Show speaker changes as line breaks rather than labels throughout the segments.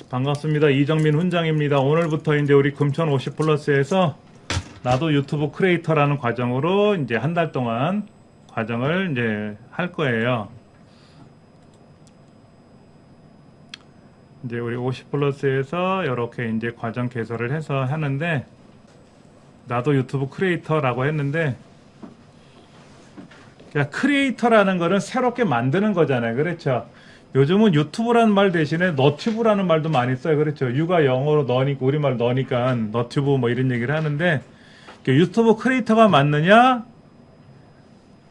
반갑습니다. 이정민 훈장입니다. 오늘부터 이제 우리 금천 50플러스에서 나도 유튜브 크리에이터라는 과정으로 이제 한 달 동안 과정을 이제 할 거예요. 이제 우리 50플러스에서 이렇게 이제 과정 개설을 해서 하는데, 나도 유튜브 크리에이터라고 했는데, 그러니까 크리에이터라는 거는 새롭게 만드는 거잖아요. 그렇죠? 요즘은 유튜브라는 말 대신에 너튜브라는 말도 많이 써요. 그렇죠? 유가 영어로 너니까, 우리말 너니까 너튜브 뭐 이런 얘기를 하는데, 유튜브 크리에이터가 맞느냐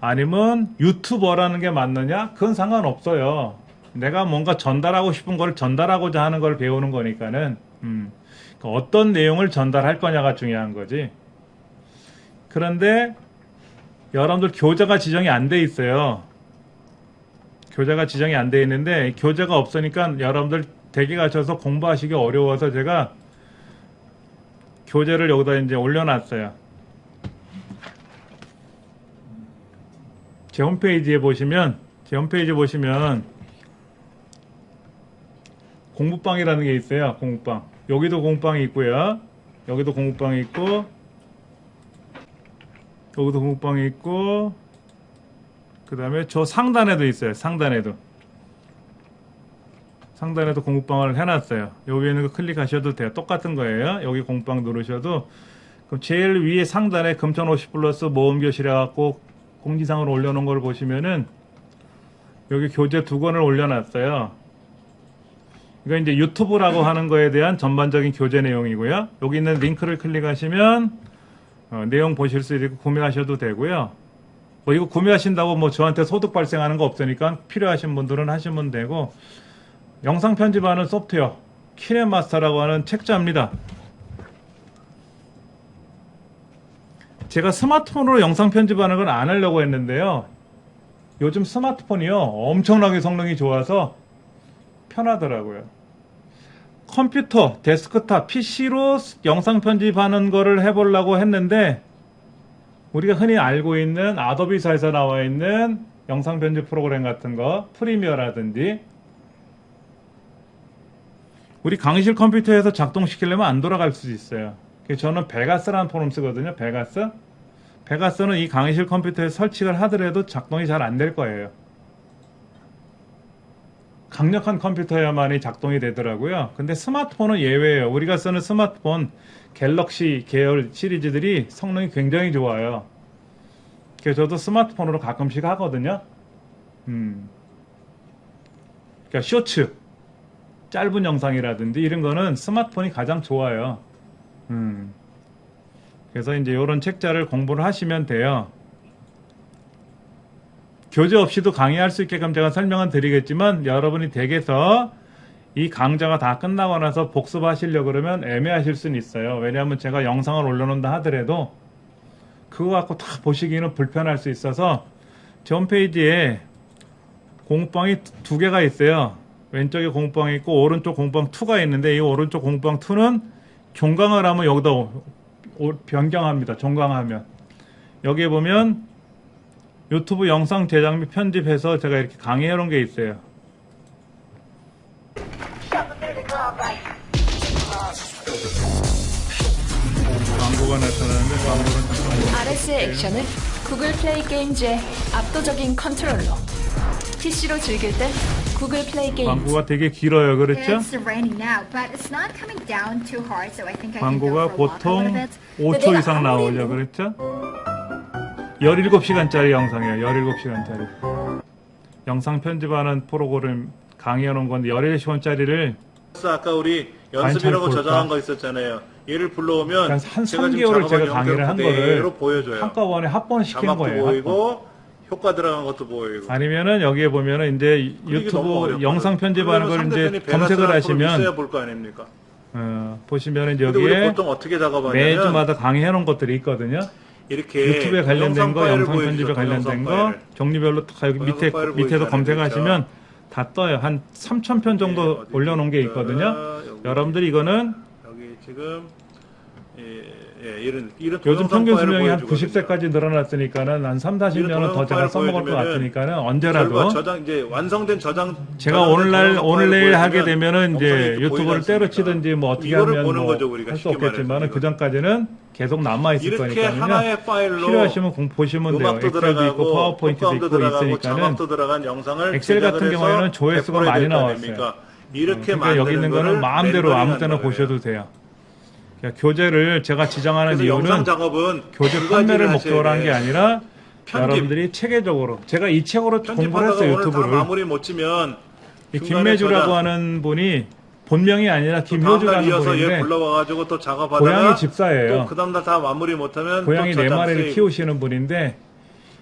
아니면 유튜버라는 게 맞느냐, 그건 상관없어요. 내가 뭔가 전달하고 싶은 걸 전달하고자 하는 걸 배우는 거니까는 그러니까 어떤 내용을 전달할 거냐가 중요한 거지. 그런데 여러분들 교재가 지정이 안 돼 있어요. 교재가 지정이 안 돼 있는데, 교재가 없으니까 여러분들 댁에 가셔서 공부하시기 어려워서 제가 교재를 여기다 이제 올려놨어요. 제 홈페이지에 보시면, 공부방이라는 게 있어요. 공부방. 여기도 공부방이 있고요. 여기도 공부방이 있고, 여기도 공부방이 있고, 그 다음에 저 상단에도 있어요. 상단에도 공부방을 해놨어요. 여기 있는 거 클릭하셔도 돼요. 똑같은 거예요. 여기 공부방 누르셔도. 그럼 제일 위에 상단에 금천 50플러스 모음교실 해갖고 공지사항을 올려놓은 걸 보시면은 여기 교재 2권을 올려놨어요. 이거 이제 유튜브라고 하는 거에 대한 전반적인 교재 내용이고요. 여기 있는 링크를 클릭하시면 내용 보실 수 있고 구매하셔도 되고요. 뭐 이거 구매하신다고 뭐 저한테 소득 발생하는 거 없으니까 필요하신 분들은 하시면 되고, 영상 편집하는 소프트웨어 키넷마스터라고 하는 책자입니다. 제가 스마트폰으로 영상 편집하는 건 안 하려고 했는데요, 요즘 스마트폰이요 엄청나게 성능이 좋아서 편하더라고요. 컴퓨터, 데스크탑, PC로 영상 편집하는 거를 해보려고 했는데, 우리가 흔히 알고 있는 아도비사에서 나와 있는 영상 편집 프로그램 같은 거, 프리미어라든지, 우리 강의실 컴퓨터에서 작동시키려면 안 돌아갈 수 있어요. 저는 베가스라는 프로그램 쓰거든요. 베가스는 이 강의실 컴퓨터에 설치를 하더라도 작동이 잘 안 될 거예요. 강력한 컴퓨터야만이 작동이 되더라고요. 근데 스마트폰은 예외예요. 우리가 쓰는 스마트폰 갤럭시 계열 시리즈들이 성능이 굉장히 좋아요. 그래서 저도 스마트폰으로 가끔씩 하거든요. 그러니까 쇼츠, 짧은 영상이라든지 이런 거는 스마트폰이 가장 좋아요. 그래서 이제 이런 책자를 공부를 하시면 돼요. 교재 없이도 강의할 수 있게끔 제가 설명은 드리겠지만, 여러분이 댁에서 이 강좌가 다 끝나고 나서 복습하시려고 그러면 애매하실 수는 있어요. 왜냐하면 제가 영상을 올려놓는다 하더라도 그거 갖고 다 보시기는 불편할 수 있어서, 제 홈페이지에 공부방이 2개가 있어요. 왼쪽에 공부방이 있고 오른쪽 공부방 2가 있는데, 이 오른쪽 공부방 2는 종강을 하면 여기다 변경합니다. 종강하면 여기에 보면 유튜브 영상 제작 및 편집해서 제가 이렇게 강의해 놓은 게 있어요. 광고가 나타나는데, 광고는 잠깐만.
RS의 액션은 구글 플레이 게임즈의 압도적인 컨트롤로 PC로 즐길 때 구글 플레이 게임즈.
광고가 되게 길어요. 그렇죠? 광고가 보통 5초 이상 나오죠. 그렇죠? 17시간짜리 영상이에요. 17시간짜리 영상 편집하는 프로그램 강의해 놓은 건데, 17시간짜리를
아까 우리 연습이라고 저장한 거 있었잖아요. 얘를 불러오면
한 3개월을 제가 강의를 한 거를
보여줘요.
한꺼번에 합본시킨 거예요.
보이고 효과 들어간 것도 보이고.
아니면은 여기에 보면은 이제 유튜브 영상 편집하는 걸 이제 검색을 하시면
있어야 볼 거 아닙니까?
보시면 이제
우리
여기에
보통 어떻게 작업하냐면
매주마다 강의해 놓은 것들이 있거든요.
이렇게
유튜브에 관련된 거, 영상 편집에
보여주죠,
관련된 거,
파일을.
종류별로 다 여기 밑에서 검색하시면 다 떠요. 한 3,000편 정도 올려놓은 게 있거든요. 여러분들이 이거는
여기 지금 이런
요즘
동영상
평균
파일을
수명이 한
보여주거든요.
90세까지 늘어났으니까는 한 3, 40년은 더 제가
파일
써먹을 것
보여주면은
같으니까는
결과
언제라도
저장 이제 완성된 저장
제가
저장된 동영상
오늘
파일을
내일 하게
보여주면
되면은 이제
영상이 이렇게
유튜브를
보이지 않습니까?
때려치든지 뭐 어떻게
이거를
하면
보는
뭐
거죠, 우리가
할 수
쉽게
없겠지만은
말해서
그 전까지는 계속 남아 있을
이렇게
거니까요.
하나의 파일로
필요하시면 보시면 돼요.
음악도
엑셀도
들어가고
있고 파워포인트도
효과음도
있고
들어가고
있으니까는
자막도 들어간 영상을
엑셀 같은
제작을 해서
경우에는 조회수가
배포해야
많이
될 거
나왔어요.
아닙니까? 이렇게
그러니까 여기 있는
만드는
거는
거를
마음대로 아무
렌더링한
때나
거예요.
보셔도 돼요. 그러니까 교재를 제가 지정하는
그래서 영상
이유는
작업은
교재
두
판매를
가지를
목적으로 한 게
하셔야 돼요.
아니라
편집.
여러분들이 체계적으로 제가 이 책으로 공부를
편집하다가
했어요.
오늘 다
유튜브를.
마무리 못 치면
이
중간에
김매주라고
저장,
하는 분이 본명이 아니라
또 다음날
김효주라는
이어서 얘
분인데
불러와가지고 또 작업하다가
고양이 집사예요.
또 그 다음날 다 마무리 못하면
고양이
또
네
저장
마리를
세이브.
키우시는 분인데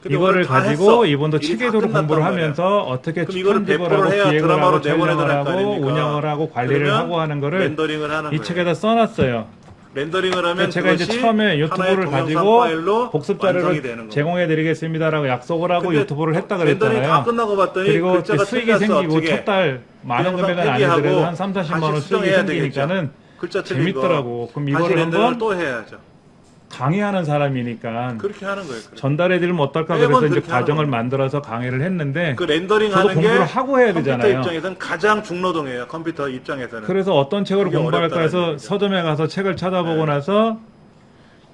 근데
이거를
오늘 다
가지고
했어.
이분도
일이 다
체계적으로
끝났단
공부를
말이야.
하면서 어떻게
그럼 이거를
편집을
배포를
하고
해야
기획을
드라마로
하고
내보내야
촬영을
될 거
하고
아닙니까?
운영을 하고 관리를
그러면
하고 하는 거를
렌더링을 하는
이
거예요.
책에다 써놨어요.
렌더링을 하면
제가 이제
그것이
처음에
하나의
유튜브를
동영상
가지고
파일로
복습
완성이
자료를
되는 거고.
제공해드리겠습니다라고 약속을 하고
근데
유튜브를 했다
렌더링 다
그랬잖아요.
끝나고 봤더니
그리고
글자가
수익이
틀렸어.
생기고
어떻게.
첫 달 많은
영상
금액은
폐기하고
아니더라도 한 3, 40만 원
다시
수익이
수정해야
생기니까는
글자 틀린
재밌더라고.
거.
그럼
다시
이거를
렌더링을
한번
또 해야죠.
강의하는 사람이니까
그렇게 하는 거예요. 그래.
전달해드리면 어떨까
매번
그래서 이제
그렇게 하는
과정을
겁니다.
만들어서 강의를 했는데
그 렌더링
저도
하는 게
공부를 하고 해야
컴퓨터
되잖아요.
입장에서는 가장 중노동이에요. 컴퓨터 입장에서는.
그래서 어떤 책을
그게
공부할까 해서
어렵다는 얘기죠.
서점에 가서 책을 찾아보고
네.
나서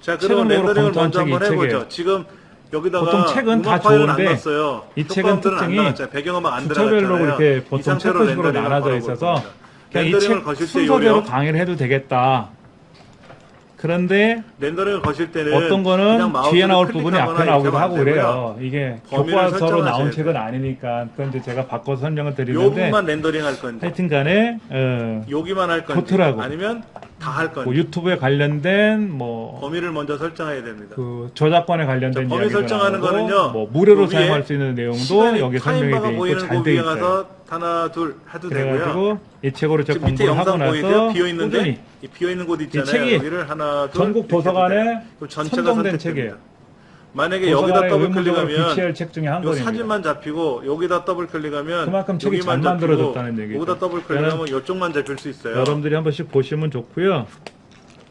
자,
책을
그럼
보러
렌더링을
검토한
먼저 한번
책이 이
해보죠.
책이에요.
지금 여기다가
보통 책은 다
음악 파일은
좋은데
안 넣었어요.
이 책은
효과음들은 안
특징이
나갔잖아요. 배경음악 안
주차별로
들어갔잖아요.
이렇게
이
보통
상태로
챕터식으로
렌더링을
나눠져
바로
있어서
볼 겁니다.
그냥 이
렌더링을
책
거실 때
순서대로
요령,
강의를 해도 되겠다. 그런데
렌더링을 거실 때는
어떤
그냥
거는
마우스를
뒤에 나올 부분이
클릭하거나
앞에 나오기도
이렇게 하면
하고
안
그래요.
되고요.
이게
범위를
교과서로
설정하셔야
나온
돼요.
책은 아니니까 그건 이제 제가 바꿔서 설명을
요
드리는데
부분만 렌더링 할 건지
하여튼 간에
여기만 할 건지
좋더라고.
아니면 다 할 건지
뭐 유튜브에 관련된 뭐
범위를 먼저 설정해야 됩니다.
그 저작권에 관련된
범위
이야기도
설정하는
나오고
거는요.
뭐 무료로
그 위에
사용할 수 있는 내용도
시간이
여기 설명이
타임바가
돼 있고
보이는
잘
그
돼
위에
있어요.
가서 하나 둘 해도 되고요.
그래가지고 이 책으로 제가
지금 밑에
공부를 하고
영상
나서
보이세요? 비어 있는데
꾸준히
이 비어 있는 곳 있잖아요.
책이
여기를 하나 둘
전국
이렇게 해도
도서관에
돼요. 그럼 전체가
선정된
선택됩니다.
책이에요.
만약에 여기다
도서관에
더블
의무적으로
클릭하면
비치할 책 중에 한
요
권입니다.
사진만 잡히고 여기다 더블 클릭하면
그만큼 책이
여기만
잘
잡히고
만들어졌다는 얘기죠.
여기다 더블 클릭하면 이쪽만 잡힐 수 있어요.
여러분들이 한 번씩 보시면 좋고요.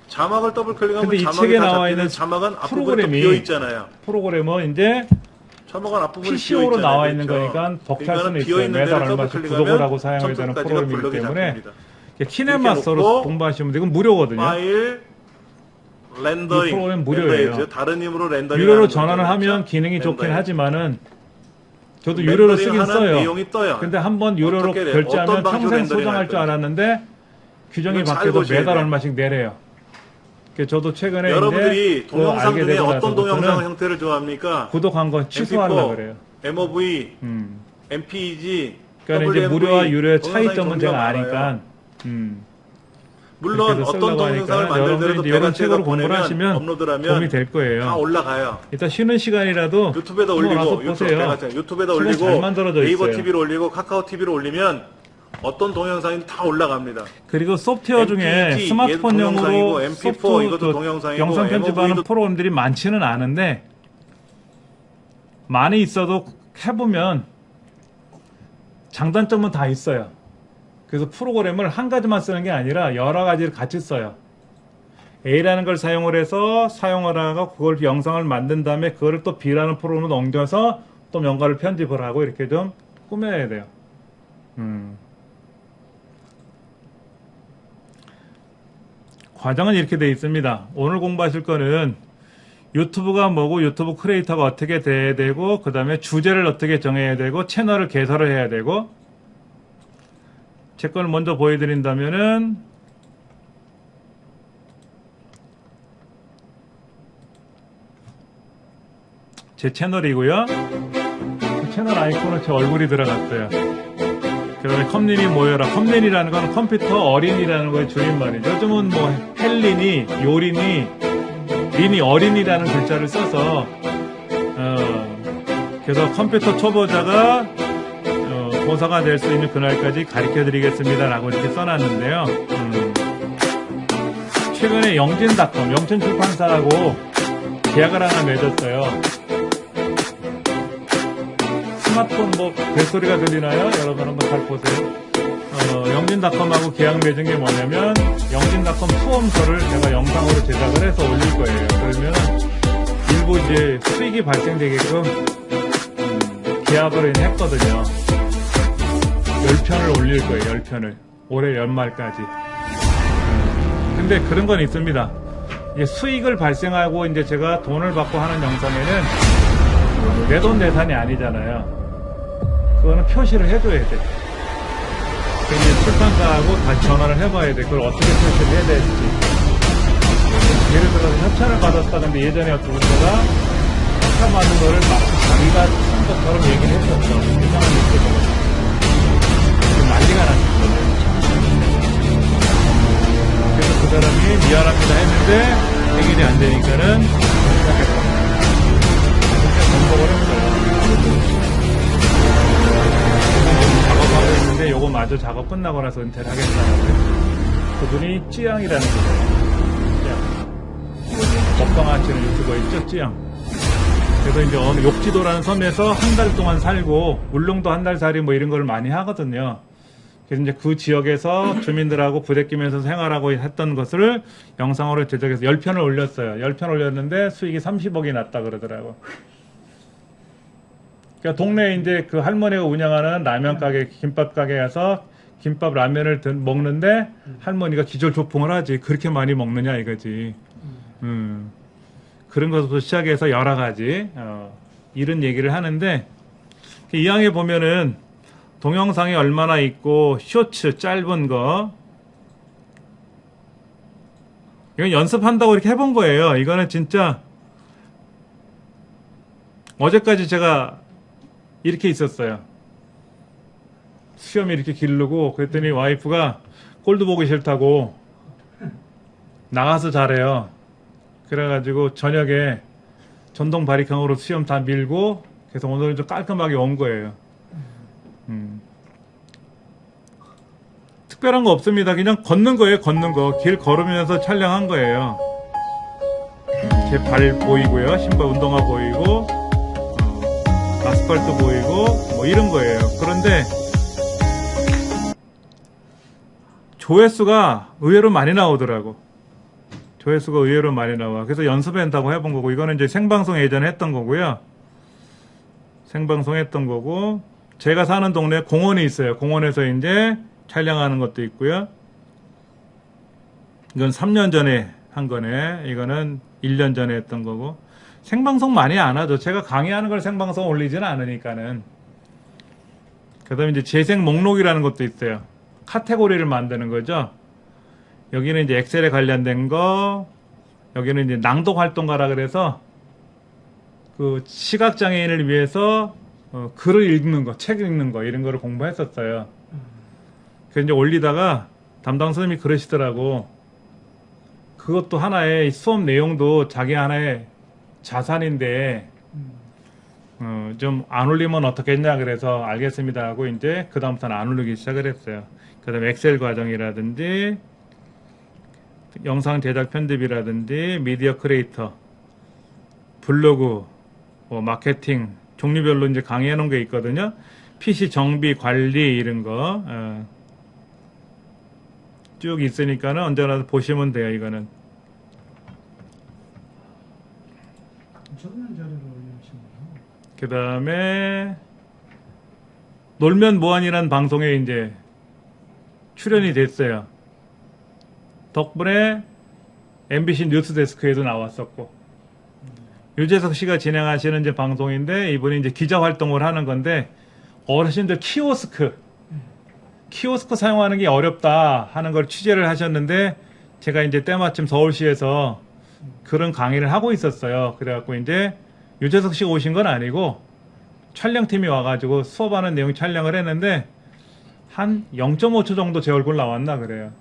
자막을 더블 클릭하면
근데 이
자막이
책에
다
나와
잡히는
있는
자막은 앞부분에 또
프로그램이
비어 있잖아요.
프로그램은 이제
자막은 앞부분에
PCO로
비어 있잖아요.
나와 있는
그렇죠?
거니까 벅찰 수는
그러니까는 비어
있어요.
있는
매달
데를 더블
얼마씩
클릭하면
구독을 하고 사용해야 되는
전부까지가
프로그램이기
블럭이
때문에
잡힙니다.
키넷마스터로
놓고
공부하시면 되고 무료거든요.
파일 렌더링
이 프로그램 무료예요.
렌더링, 다른 힘으로 렌더링
유료로 전환을 하면 기능이 좋긴 하지만은 저도 유료로 쓰긴 써요.
내용이 떠요.
근데 한번 유료로
어떻게
결제하면
어떤 방식으로
평생
렌더링
소장할
할
줄 알았는데 규정이
이건 잘
바뀌어서
보셔야
매달
돼요.
얼마씩 내래요. 그래서 저도 최근에
여러분들이
이제 그거
동영상
알게
중에
되고
어떤 동영상
나서부터는
형태를 좋아합니까?
구독한 거 취소하려고 그래요.
MOV,
음.
MPEG,
그러니까 이제
WMV,
무료와 유료의
동영상이
차이점은 제가
종류가
아니까
많아요. 물론
그렇게 해서
어떤
쓰려고
동영상을
하니까
만들더라도
여러분들이 이런
배가
책으로
제가
공부를
보내면
하시면
업로드하면
도움이 될
다
거예요.
올라가요.
일단 쉬는 시간이라도
유튜브에다
한번 와서
올리고
보세요.
유튜브에다
책은
올리고
잘 만들어져
네이버
있어요.
TV로 올리고 카카오 TV로 올리면 어떤 동영상이 다 올라갑니다.
그리고 소프트웨어 중에
MPG,
스마트폰용으로
동영상이고, MP4
소프트
이것도 동영상이고,
영상 편집하는
MOV도
프로그램들이 많지는 않은데 많이 있어도 해보면 장단점은 다 있어요. 그래서 프로그램을 한 가지만 쓰는 게 아니라 여러 가지를 같이 써요. A라는 걸 사용을 해서 사용을 하고 그걸 영상을 만든 다음에 그거를 또 B라는 프로그램으로 옮겨서 또 뭔가를 편집을 하고 이렇게 좀 꾸며야 돼요. 과정은 이렇게 되어 있습니다. 오늘 공부하실 거는 유튜브가 뭐고 유튜브 크리에이터가 어떻게 돼야 되고 그 다음에 주제를 어떻게 정해야 되고 채널을 개설을 해야 되고 제 걸 먼저 보여드린다면은 제 채널이고요. 그 채널 아이콘은 제 얼굴이 들어갔어요. 그 다음에 컴린이 모여라. 컴린이라는 건 컴퓨터 어린이라는 거의 줄임말이죠. 요즘은 뭐 헬린이, 요린이, 린이 어린이라는 글자를 써서 그래서 컴퓨터 초보자가 도사가 될 수 있는 그날까지 가르쳐 드리겠습니다 라고 이렇게 써놨는데요. 최근에 영진닷컴, 영천출판사하고 계약을 하나 맺었어요. 스마트폰 뭐 벨소리가 들리나요? 여러분 한번 잘 보세요. 영진닷컴하고 계약 맺은 게 뭐냐면 영진닷컴 수험서를 제가 영상으로 제작을 해서 올릴 거예요. 그러면 일부 이제 수익이 발생되게끔 계약을 했거든요. 10편을 올릴 거예요. 10편을 올해 연말까지. 근데 그런 건 있습니다. 이게 수익을 발생하고 이제 제가 돈을 받고 하는 영상에는 내 돈 내산이 아니잖아요. 그거는 표시를 해줘야 돼. 이제 출판사하고 다시 전화를 해봐야 돼. 그걸 어떻게 표시를 해야 될지. 예를 들어서 협찬을 받았다. 근데 예전에 어떤 분가 협찬 받은 거를 마치 자기가 쓴 것처럼 얘기를 했었어. 이상한 뉴스가. 난리가 났었거든. 그래서 그 사람이 미안합니다 했는데 해결이 안 되니까는 시작했다. 그렇게 번복을 했어요. 작업하고 있는데 요거 마저 작업 끝나고 나서 은퇴를 하겠다고 했어요. 그분이 찌양이라는 거예요. 찌양. 먹방하시는 유튜버 있죠? 찌양. 그래서 이제 어느 욕지도라는 섬에서 한 달 동안 살고 울릉도 한 달 살이 뭐 이런 걸 많이 하거든요. 그래서 이제 그 지역에서 주민들하고 부대끼면서 생활하고 했던 것을 영상으로 제작해서 10편을 올렸어요. 10편 올렸는데 수익이 30억이 났다 그러더라고. 그러니까 동네에 이제 그 할머니가 운영하는 라면 가게, 김밥 가게 가서 김밥 라면을 먹는데 할머니가 기절조풍을 하지. 그렇게 많이 먹느냐 이거지. 그런 것부터 시작해서 여러 가지 이런 얘기를 하는데 이왕에 보면은 동영상이 얼마나 있고 쇼츠 짧은 거 이건 연습한다고 이렇게 해본 거예요. 이거는 진짜 어제까지 제가 이렇게 있었어요. 수염이 이렇게 기르고 그랬더니 와이프가 꼴도 보기 싫다고 나가서 자래요. 그래가지고 저녁에 전동 바리캉으로 수염 다 밀고 그래서 오늘은 좀 깔끔하게 온 거예요. 특별한 거 없습니다. 그냥 걷는 거예요. 걷는 거. 길 걸으면서 촬영한 거예요. 제 발 보이고요. 신발 운동화 보이고 아스팔트 보이고 뭐 이런 거예요. 그런데 조회수가 의외로 많이 나오더라고. 조회수가 의외로 많이 나와. 그래서 연습한다고 해본 거고 이거는 이제 생방송 예전에 했던 거고요. 생방송 했던 거고 제가 사는 동네에 공원이 있어요. 공원에서 이제 촬영하는 것도 있고요. 이건 3년 전에 한 거네. 이거는 1년 전에 했던 거고. 생방송 많이 안 하죠. 제가 강의하는 걸 생방송 올리지는 않으니까는. 그 다음에 이제 재생 목록이라는 것도 있어요. 카테고리를 만드는 거죠. 여기는 이제 엑셀에 관련된 거, 여기는 이제 낭독 활동가라 그래서 그 시각장애인을 위해서 글을 읽는 거, 책 읽는 거 이런 거를 공부했었어요. 그래서 이제 올리다가 담당 선생님이 그러시더라고. 그것도 하나의 수업 내용도 자기 하나의 자산인데 좀 안 올리면 어떻겠냐 그래서 알겠습니다 하고 이제 그 다음부터는 안 올리기 시작을 했어요. 그 다음에 엑셀 과정이라든지 영상 제작 편집이라든지 미디어 크리에이터, 블로그, 뭐 마케팅 종류별로 이제 강의해 놓은 게 있거든요. PC 정비 관리 이런 거 쭉 있으니까는 언제나 보시면 돼요. 이거는 그 다음에 놀면 뭐하니라는 방송에 이제 출연이 됐어요. 덕분에 MBC 뉴스데스크에도 나왔었고 유재석 씨가 진행하시는 이제 방송인데 이분이 이제 기자 활동을 하는 건데 어르신들 키오스크 사용하는 게 어렵다 하는 걸 취재를 하셨는데 제가 이제 때마침 서울시에서 그런 강의를 하고 있었어요. 그래갖고 이제 유재석 씨가 오신 건 아니고 촬영팀이 와가지고 수업하는 내용 촬영을 했는데 한 0.5초 정도 제 얼굴 나왔나 그래요.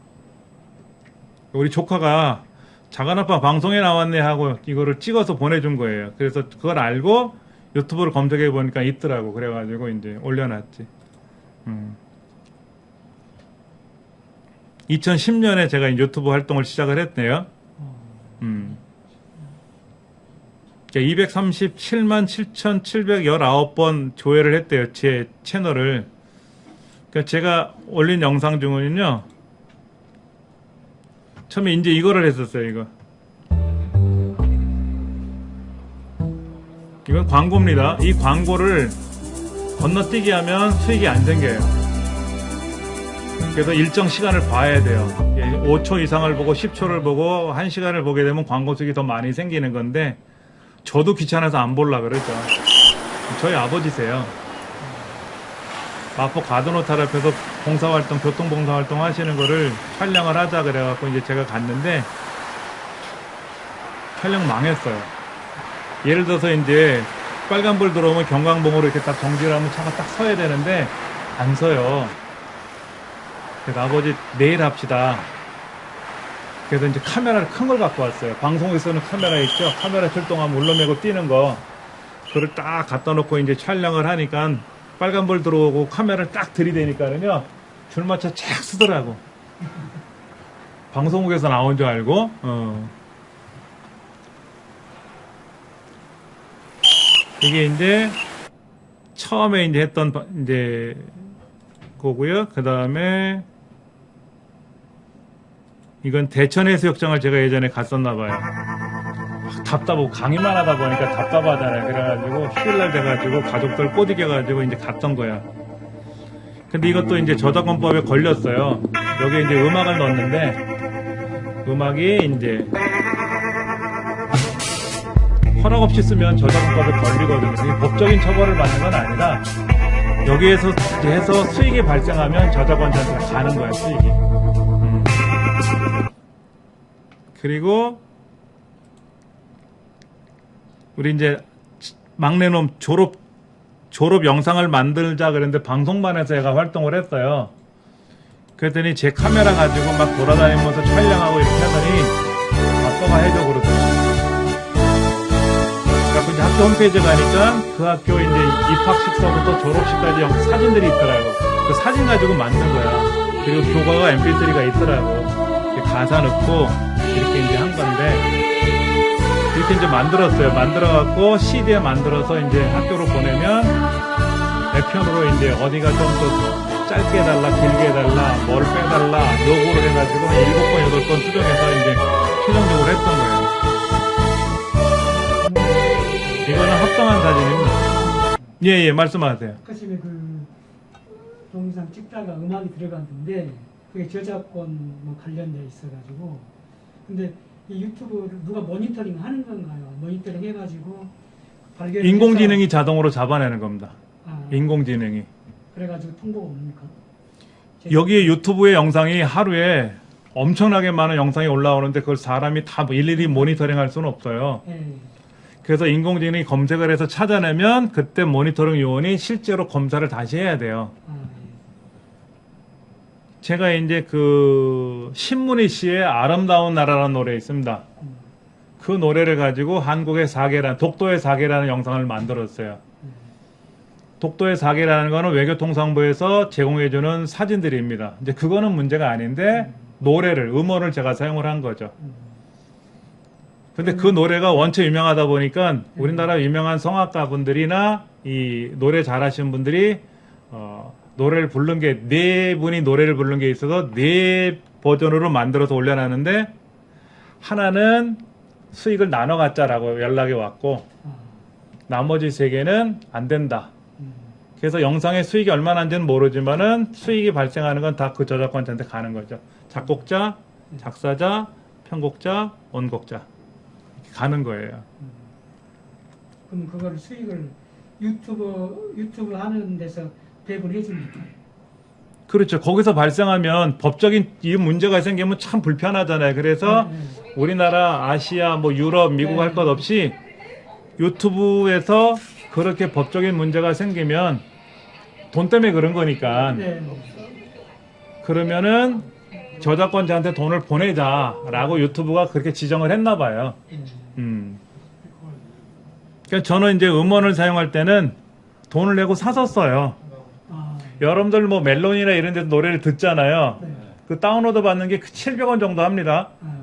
우리 조카가 작은아빠 방송에 나왔네 하고 이거를 찍어서 보내준 거예요. 그래서 그걸 알고 유튜브를 검색해 보니까 있더라고. 그래가지고 이제 올려놨지. 2010년에 제가 유튜브 활동을 시작을 했네요. 237만 7,719번 조회를 했대요. 제 채널을. 그러니까 제가 올린 영상 중은요. 처음에 이제 이거를 했었어요. 이건 광고입니다. 이 광고를 건너뛰기 하면 수익이 안 생겨요. 그래서 일정 시간을 봐야 돼요. 5초 이상을 보고 10초를 보고 1시간을 보게 되면 광고 수익이 더 많이 생기는 건데 저도 귀찮아서 안 보려고 그러죠. 저희 아버지세요. 마포 가든호텔 앞에서 봉사활동, 교통봉사활동 하시는 거를 촬영을 하자 그래갖고 이제 제가 갔는데 촬영 망했어요. 예를 들어서 이제 빨간불 들어오면 경광봉으로 이렇게 딱 정지를 하면 차가 딱 서야 되는데 안 서요. 그래서 아버지 내일 합시다. 그래서 이제 카메라를 큰 걸 갖고 왔어요. 방송에서는 카메라 있죠. 카메라 출동하면 울러매고 뛰는 거. 그걸 딱 갖다 놓고 이제 촬영을 하니까 빨간불 들어오고 카메라를 딱 들이대니까는요. 줄마차 착 쓰더라고. 방송국에서 나온 줄 알고. 이게 이제 처음에 이제 했던 이제 거고요. 그 다음에 이건 대천해수욕장을 제가 예전에 갔었나 봐요. 답답하고 강의만 하다 보니까 답답하잖아요. 그래가지고 휴일날 돼가지고 가족들 못 이겨가지고 이제 갔던 거야. 근데 이것도 이제 저작권법에 걸렸어요. 여기 이제 음악을 넣었는데 음악이 이제 허락 없이 쓰면 저작권법에 걸리거든요. 그게 법적인 처벌을 받는 건 아니라 여기에서 이제 해서 수익이 발생하면 저작권자한테 가는 거야, 수익이. 그리고 우리 이제 막내놈 졸업 영상을 만들자 그랬는데 방송반에서 얘가 활동을 했어요. 그랬더니 제 카메라 가지고 막 돌아다니면서 촬영하고 이렇게 하더니 아빠가 해줘 그러더라고요. 그래서 이제 학교 홈페이지에 가니까 그 학교 이제 입학식서부터 졸업식까지 사진들이 있더라고. 그 사진 가지고 만든 거야. 그리고 교과가 mp3가 있더라고. 가사 넣고 이렇게 이제 한 건데 이렇게 이제 만들었어요. 만들어갖고 CD에 만들어서 이제 학교로 보내면 배편으로 이제 어디가 좀 더 짧게 해달라, 길게 해달라, 뭘 빼달라 요구를 해가지고 7번, 8번 수정해서 이제 최종적으로 했던 거예요. 이거는 합성한 사진입니다. 예, 말씀하세요.
아까 전에 그 동영상 찍다가 음악이 들어갔는데 그게 저작권 뭐 관련돼 있어가지고 근데 이 유튜브를 누가 모니터링 하는 건가요? 모니터링 해가지고 발견
인공지능이 자동으로 잡아내는 겁니다.
아,
인공지능이.
그래가지고 통보가 옵니까?
여기 유튜브의 영상이 하루에 엄청나게 많은 영상이 올라오는데 그걸 사람이 다 일일이 모니터링 할 수는 없어요.
예.
그래서 인공지능이 검색을 해서 찾아내면 그때 모니터링 요원이 실제로 검사를 다시 해야 돼요.
아, 예.
제가 이제 그 신문희 씨의 아름다운 나라라는 노래 있습니다. 그 노래를 가지고 한국의 사계란, 독도의 사계라는 영상을 만들었어요. 독도의 사계라는 거는 외교통상부에서 제공해주는 사진들입니다. 이제 그거는 문제가 아닌데 노래를, 음원을 제가 사용을 한 거죠. 근데 그 노래가 원체 유명하다 보니까 우리나라 유명한 성악가 분들이나 이 노래 잘하시는 분들이 노래를 부른 게 네 분이 노래를 부른 게 있어서 네 버전으로 만들어서 올려놨는데 하나는 수익을 나눠 갖자라고 연락이 왔고 나머지 세 개는 안 된다. 그래서 영상의 수익이 얼마나 나는지는 모르지만은 수익이 발생하는 건 다 그 저작권자한테 가는 거죠. 작곡자, 작사자, 편곡자, 원곡자 이렇게 가는 거예요.
그럼 그거를 수익을 유튜브 하는 데서 배분해 줍니까?
그렇죠. 거기서 발생하면 법적인 이 문제가 생기면 참 불편하잖아요. 그래서 우리나라, 아시아, 뭐 유럽, 미국 할 것 없이 유튜브에서 그렇게 법적인 문제가 생기면 돈 때문에 그런 거니까
네.
그러면은 저작권자한테 돈을 보내자라고 유튜브가 그렇게 지정을 했나 봐요. 그러니까 저는 이제 음원을 사용할 때는 돈을 내고 사서 써요.
아,
여러분들 뭐 멜론이나 이런 데서 노래를 듣잖아요.
네.
그 다운로드 받는 게 700원 정도 합니다.
아,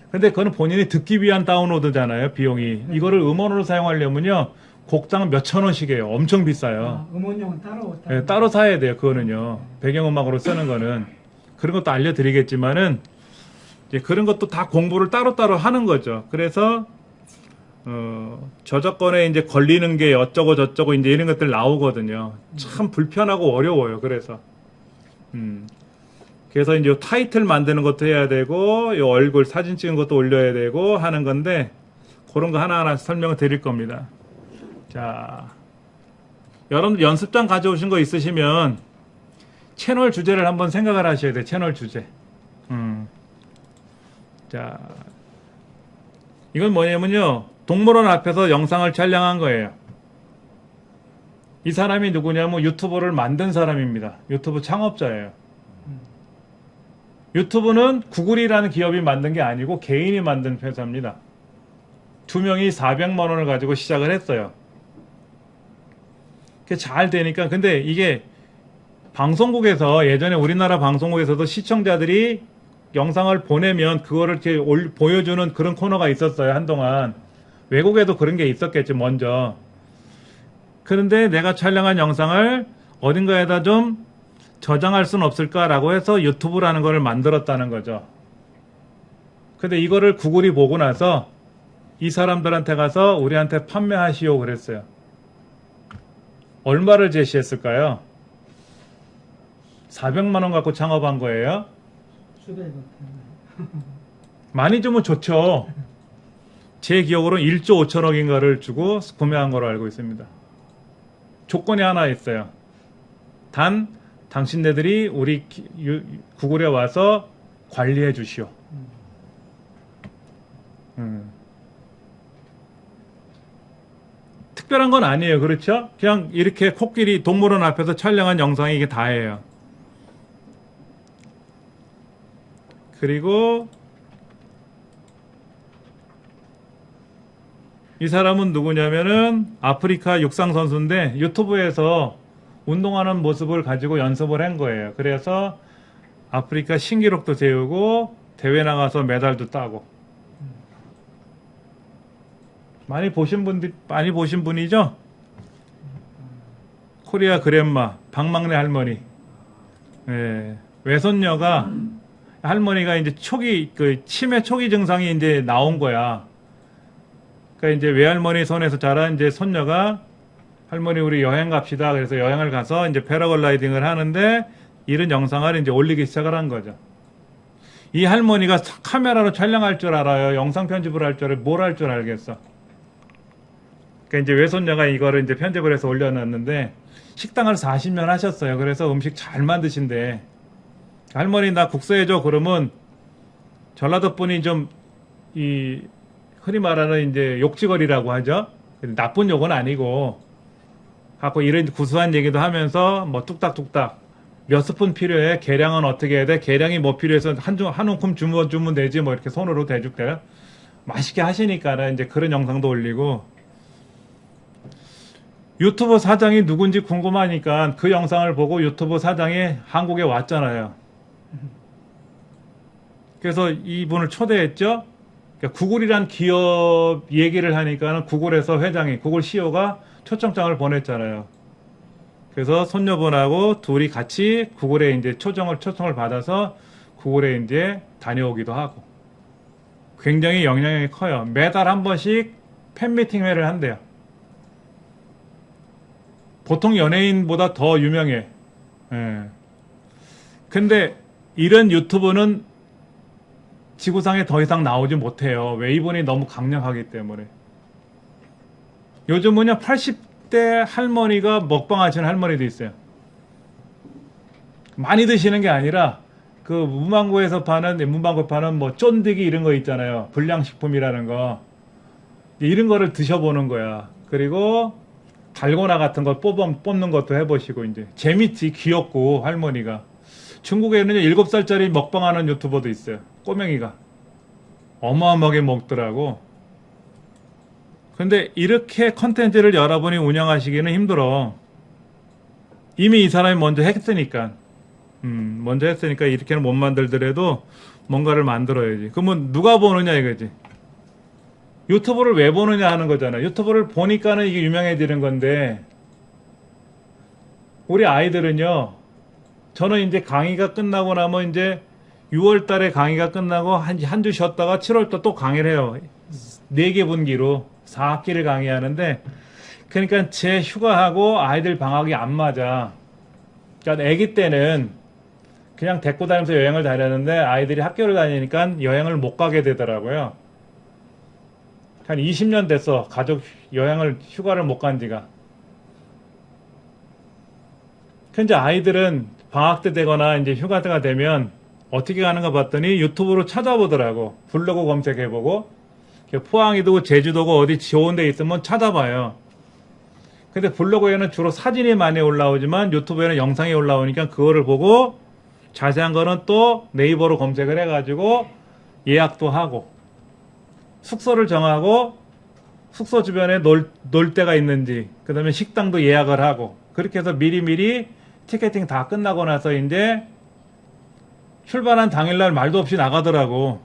근데 그거는 본인이 듣기 위한 다운로드잖아요, 비용이. 이거를 음원으로 사용하려면요, 곡당 몇천 원씩이에요. 엄청 비싸요.
음원용은 따로
예, 따로 사야 돼요. 그거는요. 배경음악으로 쓰는 거는. 그런 것도 알려드리겠지만은 이제 그런 것도 다 공부를 따로따로 하는 거죠. 그래서 저작권에 이제 걸리는 게 어쩌고 저쩌고 이제 이런 것들 나오거든요. 참 불편하고 어려워요. 그래서 그래서 이제 요 타이틀 만드는 것도 해야 되고 요 얼굴 사진 찍은 것도 올려야 되고 하는 건데 그런 거 하나하나 설명을 드릴 겁니다. 자, 여러분들 연습장 가져오신 거 있으시면 채널 주제를 한번 생각을 하셔야 돼요. 채널 주제. 자, 이건 뭐냐면요. 동물원 앞에서 영상을 촬영한 거예요. 이 사람이 누구냐면 유튜브를 만든 사람입니다. 유튜브 창업자예요. 유튜브는 구글이라는 기업이 만든 게 아니고 개인이 만든 회사입니다. 두 명이 400만 원을 가지고 시작을 했어요. 그게 잘 되니까. 근데 이게 방송국에서 예전에 우리나라 방송국에서도 시청자들이 영상을 보내면 그거를 이렇게 보여주는 그런 코너가 있었어요. 한동안. 외국에도 그런 게 있었겠지 먼저. 그런데 내가 촬영한 영상을 어딘가에다 좀 저장할 수는 없을까라고 해서 유튜브라는 걸 만들었다는 거죠. 근데 이거를 구글이 보고 나서 이 사람들한테 가서 우리한테 판매하시오 그랬어요. 얼마를 제시했을까요? 400만 원 갖고 창업한 거예요.
수백 원.
많이 주면 좋죠. 제 기억으로는 1조 5천억인가를 주고 구매한 걸로 알고 있습니다. 조건이 하나 있어요. 단 당신네들이 우리 구글에 와서 관리해 주시오. 특별한 건 아니에요. 그렇죠? 그냥 이렇게 코끼리 동물원 앞에서 촬영한 영상이 이게 다예요. 그리고 이 사람은 누구냐면은 아프리카 육상 선수인데 유튜브에서 운동하는 모습을 가지고 연습을 한 거예요. 그래서 아프리카 신기록도 세우고 대회 나가서 메달도 따고. 많이 보신 분이죠? 코리아 그랜마 박막내 할머니. 예, 외손녀가 할머니가 이제 치매 초기 증상이 이제 나온 거야. 그러니까 이제 외할머니 손에서 자란 이제 손녀가 할머니 우리 여행 갑시다. 그래서 여행을 가서 이제 패러글라이딩을 하는데 이런 영상을 이제 올리기 시작을 한 거죠. 이 할머니가 카메라로 촬영할 줄 알아요. 영상 편집을 할 줄 알아요. 뭘 할 줄 알겠어. 그러니까 이제 외손녀가 이거를 이제 편집을 해서 올려놨는데 식당을 40년 하셨어요. 그래서 음식 잘 만드신대. 할머니 나 국수 해줘. 그러면 전라도 분이 좀 흔히 말하는 이제 욕지거리라고 하죠. 나쁜 욕은 아니고 갖고 이런 구수한 얘기도 하면서 뭐 뚝딱뚝딱 몇 스푼 필요해? 계량은 어떻게 해야 돼? 계량이 뭐 필요해서 한 움큼 주면 되지 뭐 이렇게 손으로 대줄게요. 맛있게 하시니까 이제 그런 영상도 올리고 유튜브 사장이 누군지 궁금하니까 그 영상을 보고 유튜브 사장이 한국에 왔잖아요. 그래서 이분을 초대했죠. 그러니까 구글이란 기업 얘기를 하니까 구글에서 회장이 구글 CEO가 초청장을 보냈잖아요. 그래서 손녀분하고 둘이 같이 구글에 이제 초청을 받아서 구글에 이제 다녀오기도 하고 굉장히 영향력이 커요. 매달 한 번씩 팬미팅 회를 한대요. 보통 연예인보다 더 유명해. 예. 근데 이런 유튜브는 지구상에 더 이상 나오지 못해요. 왜? 이분이 너무 강력하기 때문에. 요즘은요 80대 할머니가 먹방 하시는 할머니도 있어요. 많이 드시는 게 아니라 그 문방구에 파는 뭐 쫀득이 이런 거 있잖아요. 불량식품이라는 거. 이런 거를 드셔보는 거야. 그리고 달고나 같은 거 뽑는 것도 해보시고 이제 재밌지. 귀엽고 할머니가. 중국에는요 7살짜리 먹방하는 유튜버도 있어요. 꼬맹이가 어마어마하게 먹더라고. 근데 이렇게 컨텐츠를 여러분이 운영하시기는 힘들어. 이미 이 사람이 먼저 했으니까 이렇게는 못 만들더라도 뭔가를 만들어야지. 그러면 누가 보느냐 이거지. 유튜브를 왜 보느냐 하는 거잖아요. 유튜브를 보니까는 이게 유명해지는 건데, 우리 아이들은요, 저는 이제 강의가 끝나고 나면 이제 6월 달에 강의가 끝나고 한 주 쉬었다가 7월 또 강의를 해요. 4개 분기로 4학기를 강의하는데, 그러니까 제 휴가하고 아이들 방학이 안 맞아. 그러니까 아기 때는 그냥 데리고 다니면서 여행을 다녔는데 아이들이 학교를 다니니까 여행을 못 가게 되더라고요. 한 20년 됐어. 가족 여행을 휴가를 못 간 지가. 근데 아이들은 방학 때 되거나 이제 휴가 때가 되면 어떻게 가는가 봤더니 유튜브로 찾아보더라고. 블로그 검색해보고 포항이도 제주도고 어디 좋은 데 있으면 찾아봐요. 근데 블로그에는 주로 사진이 많이 올라오지만 유튜브에는 영상이 올라오니까 그거를 보고 자세한 거는 또 네이버로 검색을 해가지고 예약도 하고 숙소를 정하고 숙소 주변에 놀 데가 있는지 그 다음에 식당도 예약을 하고 그렇게 해서 미리미리 티켓팅 다 끝나고 나서 이제 출발한 당일날 말도 없이 나가더라고.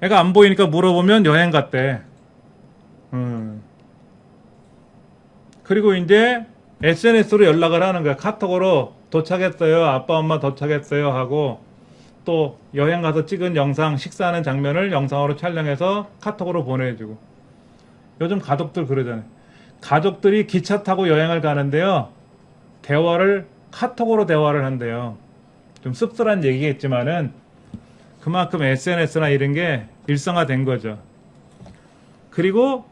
애가 안 보이니까 물어보면 여행 갔대. 그리고 이제 SNS로 연락을 하는 거야. 카톡으로 도착했어요. 아빠 엄마 도착했어요 하고 또 여행 가서 찍은 영상 식사하는 장면을 영상으로 촬영해서 카톡으로 보내주고. 요즘 가족들 그러잖아요. 가족들이 기차 타고 여행을 가는데요. 카톡으로 대화를 한대요. 좀 씁쓸한 얘기겠지만은 그만큼 SNS나 이런 게 일상화된 거죠. 그리고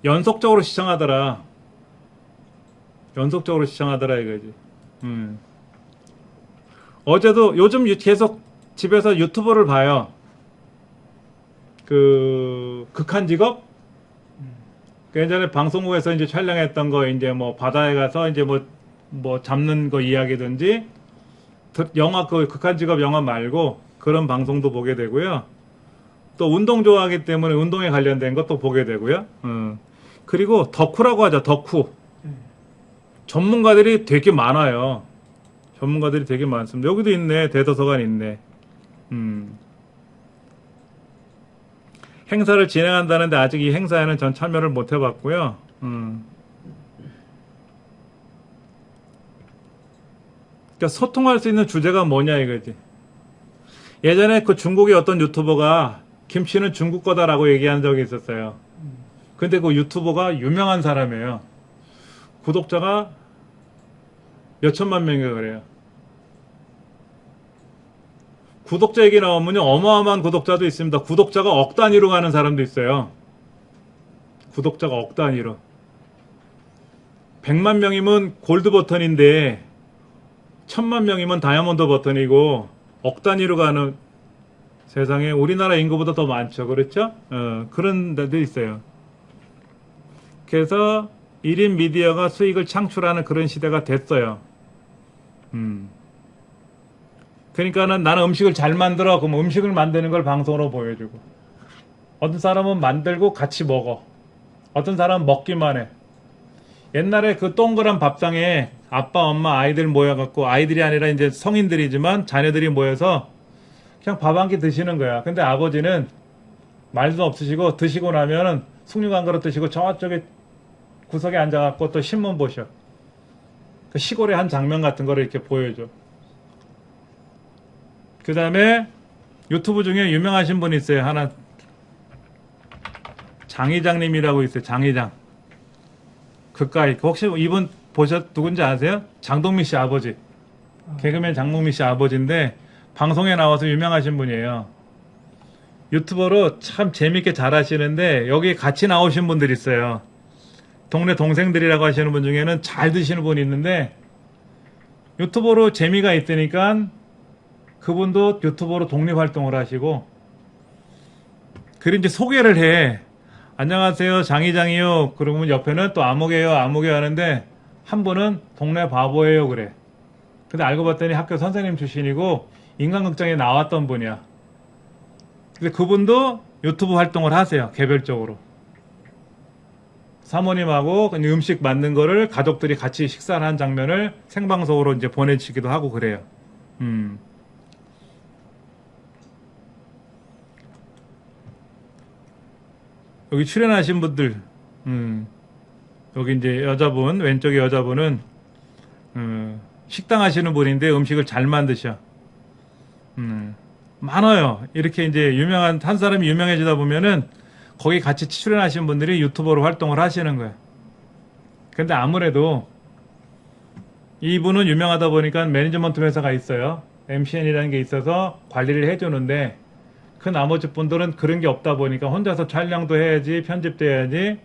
연속적으로 시청하더라 이거지. 어제도 요즘 계속 집에서 유튜브를 봐요. 그 극한 직업? 그 예전에 방송국에서 이제 촬영했던 거 이제 뭐 바다에 가서 이제 뭐 잡는 거 이야기든지 영화 그 극한 직업 영화 말고 그런 방송도 보게 되고요. 또 운동 좋아하기 때문에 운동에 관련된 것도 보게 되고요. 그리고 덕후라고 하죠. 덕후. 전문가들이 되게 많아요. 전문가들이 되게 많습니다. 여기도 있네. 대도서관 있네. 행사를 진행한다는데 아직 이 행사에는 전 참여를 못 해봤고요. 그러니까 소통할 수 있는 주제가 뭐냐 이거지. 예전에 그 중국의 어떤 유튜버가 김치는 중국 거다라고 얘기한 적이 있었어요. 근데 그 유튜버가 유명한 사람이에요. 구독자가 몇 천만 명인가 그래요. 구독자 얘기 나오면요 어마어마한 구독자도 있습니다. 구독자가 억 단위로 가는 사람도 있어요. 구독자가 억 단위로. 100만 명이면 골드 버튼인데 1000만 명이면 다이아몬드 버튼이고 억 단위로 가는 세상에 우리나라 인구보다 더 많죠. 그렇죠? 그런 데도 있어요. 그래서 1인 미디어가 수익을 창출하는 그런 시대가 됐어요. 그러니까는 나는 음식을 잘 만들어. 그럼 음식을 만드는 걸 방송으로 보여주고. 어떤 사람은 만들고 같이 먹어. 어떤 사람은 먹기만 해. 옛날에 그 동그란 밥상에 아빠, 엄마, 아이들 모여갖고 아이들이 아니라 이제 성인들이지만 자녀들이 모여서 그냥 밥 한 끼 드시는 거야. 근데 아버지는 말도 없으시고 드시고 나면은 숭늉 한 그릇 드시고 저쪽에 구석에 앉아갖고 또 신문 보셔. 그 시골의 한 장면 같은 거를 이렇게 보여줘. 그 다음에 유튜브 중에 유명하신 분 있어요. 하나 장이장님이라고 있어요. 장이장. 그까이 혹시 이분 누군지 아세요? 장동민 씨 아버지. 개그맨 장동민 씨 아버지인데 방송에 나와서 유명하신 분이에요. 유튜버로 참 재밌게 잘하시는데 여기 같이 나오신 분들 있어요. 동네 동생들이라고 하시는 분 중에는 잘 드시는 분이 있는데 유튜버로 재미가 있으니까 그분도 유튜버로 독립활동을 하시고 그리고 이제 소개를 해. 안녕하세요 장이장이요. 그러면 옆에는 또 아무개요 하는데 한 분은 동네 바보예요 그래. 근데 알고 봤더니 학교 선생님 출신이고 인간극장에 나왔던 분이야. 근데 그분도 유튜브 활동을 하세요. 개별적으로. 사모님하고 음식 만든 거를 가족들이 같이 식사를 한 장면을 생방송으로 이제 보내주기도 하고 그래요. 여기 출연하신 분들, 여기 이제 여자분, 왼쪽에 여자분은, 식당 하시는 분인데 음식을 잘 만드셔. 많아요. 이렇게 이제 한 사람이 유명해지다 보면은 거기 같이 출연하신 분들이 유튜버로 활동을 하시는 거예요. 근데 아무래도 이분은 유명하다 보니까 매니지먼트 회사가 있어요. MCN이라는 게 있어서 관리를 해주는데 그 나머지 분들은 그런 게 없다 보니까 혼자서 촬영도 해야지, 편집도 해야지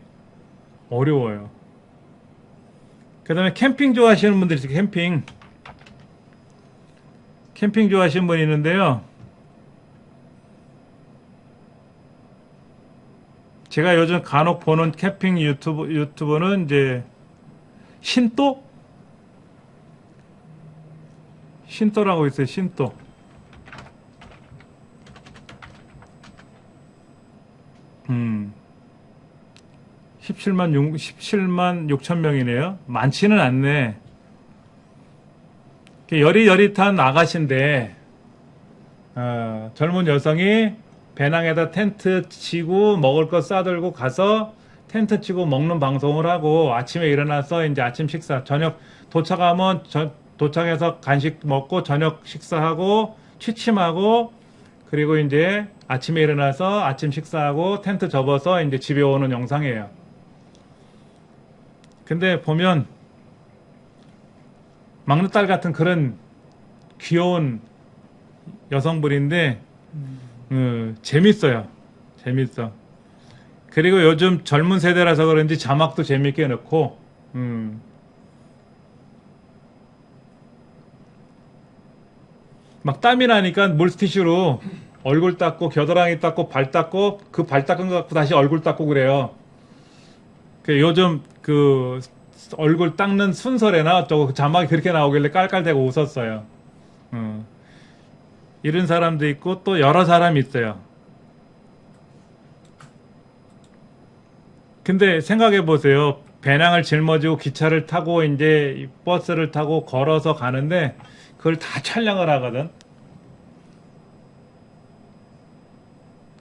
어려워요. 그 다음에 캠핑 좋아하시는 분들이 있어요. 캠핑 좋아하시는 분이 있는데요. 제가 요즘 간혹 보는 캠핑 유튜버는 이제 신또라고 있어요. 신또. 17만 6천 명이네요. 많지는 않네. 여릿여릿한 아가씨인데, 젊은 여성이 배낭에다 텐트 치고 먹을 거 싸들고 가서 텐트 치고 먹는 방송을 하고 아침에 일어나서 이제 아침 식사, 저녁 도착하면 도착해서 간식 먹고 저녁 식사하고 취침하고 그리고 이제 아침에 일어나서 아침 식사하고 텐트 접어서 이제 집에 오는 영상이에요. 근데 보면 막내딸 같은 그런 귀여운 여성분인데 재밌어요. 재밌어. 그리고 요즘 젊은 세대라서 그런지 자막도 재밌게 넣고 막 땀이 나니까 물티슈로 얼굴 닦고 겨드랑이 닦고 발 닦고 그 발 닦은 거 갖고 다시 얼굴 닦고 그래요. 요즘 그 얼굴 닦는 순서래나 저거 자막이 그렇게 나오길래 깔깔대고 웃었어요. 이런 사람도 있고 또 여러 사람이 있어요. 근데 생각해 보세요. 배낭을 짊어지고 기차를 타고 이제 버스를 타고 걸어서 가는데 그걸 다 촬영을 하거든.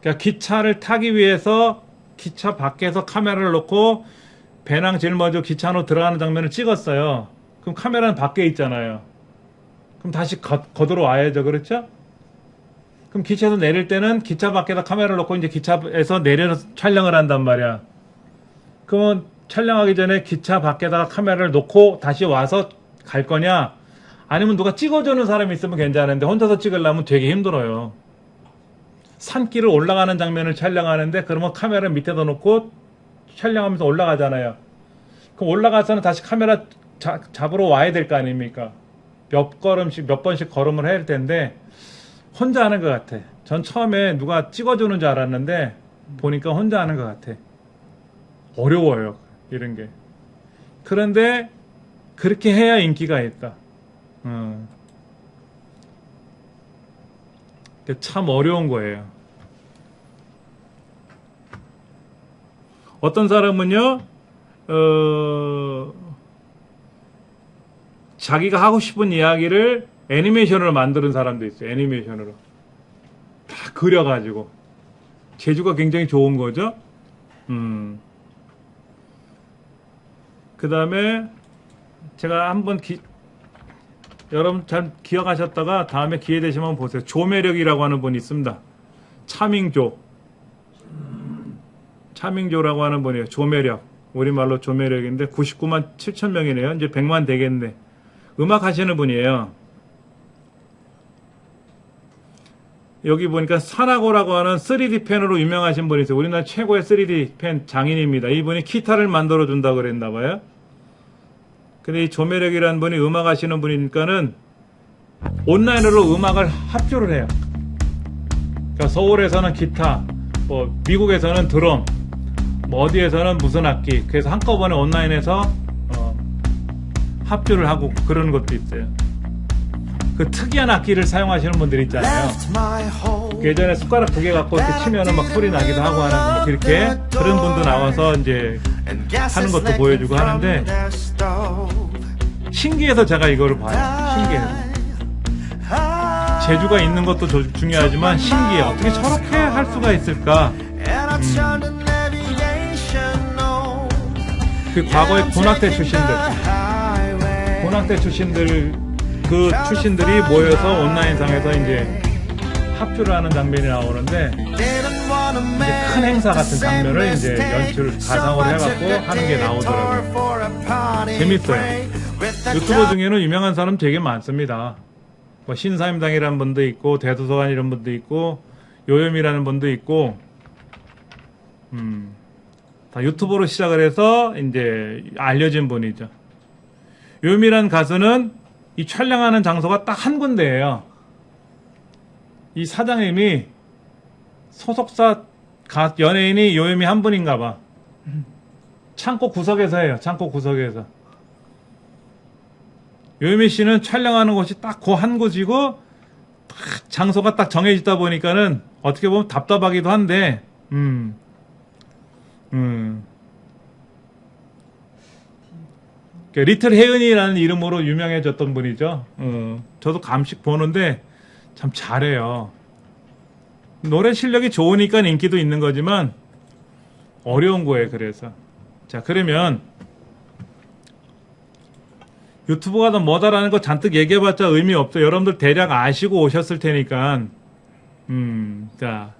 그러니까 기차를 타기 위해서 기차 밖에서 카메라를 놓고 배낭 짊어지고 기차 안으로 들어가는 장면을 찍었어요. 그럼 카메라는 밖에 있잖아요. 그럼 다시 거들어 와야죠. 그렇죠? 그럼 기차에서 내릴 때는 기차 밖에다 카메라를 놓고 이제 기차에서 내려서 촬영을 한단 말이야. 그러면 촬영하기 전에 기차 밖에다가 카메라를 놓고 다시 와서 갈 거냐? 아니면 누가 찍어주는 사람이 있으면 괜찮은데 혼자서 찍으려면 되게 힘들어요. 산길을 올라가는 장면을 촬영하는데 그러면 카메라 밑에다 놓고 촬영하면서 올라가잖아요. 그럼 올라가서는 다시 카메라 잡으러 와야 될 거 아닙니까? 몇 번씩 걸음을 해야 할 텐데 혼자 하는 것 같아. 전 처음에 누가 찍어주는 줄 알았는데 보니까 혼자 하는 것 같아. 어려워요. 이런 게. 그런데 그렇게 해야 인기가 있다. 참 어려운 거예요. 어떤 사람은요, 자기가 하고 싶은 이야기를 애니메이션으로 만드는 사람도 있어요. 애니메이션으로. 다 그려가지고. 재주가 굉장히 좋은 거죠. 그 다음에 제가 한번 여러분 잘 기억하셨다가 다음에 기회 되시면 보세요. 조매력이라고 하는 분이 있습니다. 차밍조라고 하는 분이에요. 조매력. 우리말로 조매력인데 99만 7천 명이네요. 이제 100만 되겠네. 음악 하시는 분이에요. 여기 보니까 사나고라고 하는 3D 펜으로 유명하신 분이 있어요. 우리나라 최고의 3D 펜 장인입니다. 이분이 기타를 만들어 준다 그랬나 봐요. 근데 이 조매력이라는 분이 음악 하시는 분이니까는 온라인으로 음악을 합주를 해요. 그러니까 서울에서는 기타, 뭐 미국에서는 드럼, 뭐 어디에서는 무슨 악기. 그래서 한꺼번에 온라인에서 합주를 하고 그러는 것도 있어요. 그 특이한 악기를 사용하시는 분들 있잖아요. 예전에 숟가락 2개 갖고 이렇게 치면은 막 소리 나기도 하고 하는 뭐 그렇게 그런 분도 나와서 이제 하는 것도 보여주고 하는데 신기해서 제가 이거를 봐요. 신기해서. 재주가 있는 것도 중요하지만 신기해. 어떻게 저렇게 할 수가 있을까? 그 과거의 군악대 출신들 그 출신들이 모여서 온라인상에서 이제 합주를 하는 장면이 나오는데 이제 큰 행사 같은 장면을 이제 연출 가상으로 해갖고 하는 게 나오더라고요. 재밌어요. 유튜버 중에는 유명한 사람 되게 많습니다. 뭐 신사임당이라는 분도 있고 대도서관 이런 분도 있고 요염이라는 분도 있고 다 유튜브로 시작을 해서 이제 알려진 분이죠. 요염이라는 가수는 이 촬영하는 장소가 딱 한 군데예요. 이 사장님이 소속사 연예인이 요염이 한 분인가 봐. 창고 구석에서 해요. 창고 구석에서. 요요미 씨는 촬영하는 곳이 딱 그 한 곳이고 딱 장소가 딱 정해지다 보니까는 어떻게 보면 답답하기도 한데 리틀 혜은이라는 이름으로 유명해졌던 분이죠. 저도 감씩 보는데 참 잘해요. 노래 실력이 좋으니까 인기도 있는 거지만 어려운 거예요. 그래서 자, 그러면 유튜브가 더 뭐다라는 거 잔뜩 얘기해봤자 의미 없어요. 여러분들 대략 아시고 오셨을 테니까. 자,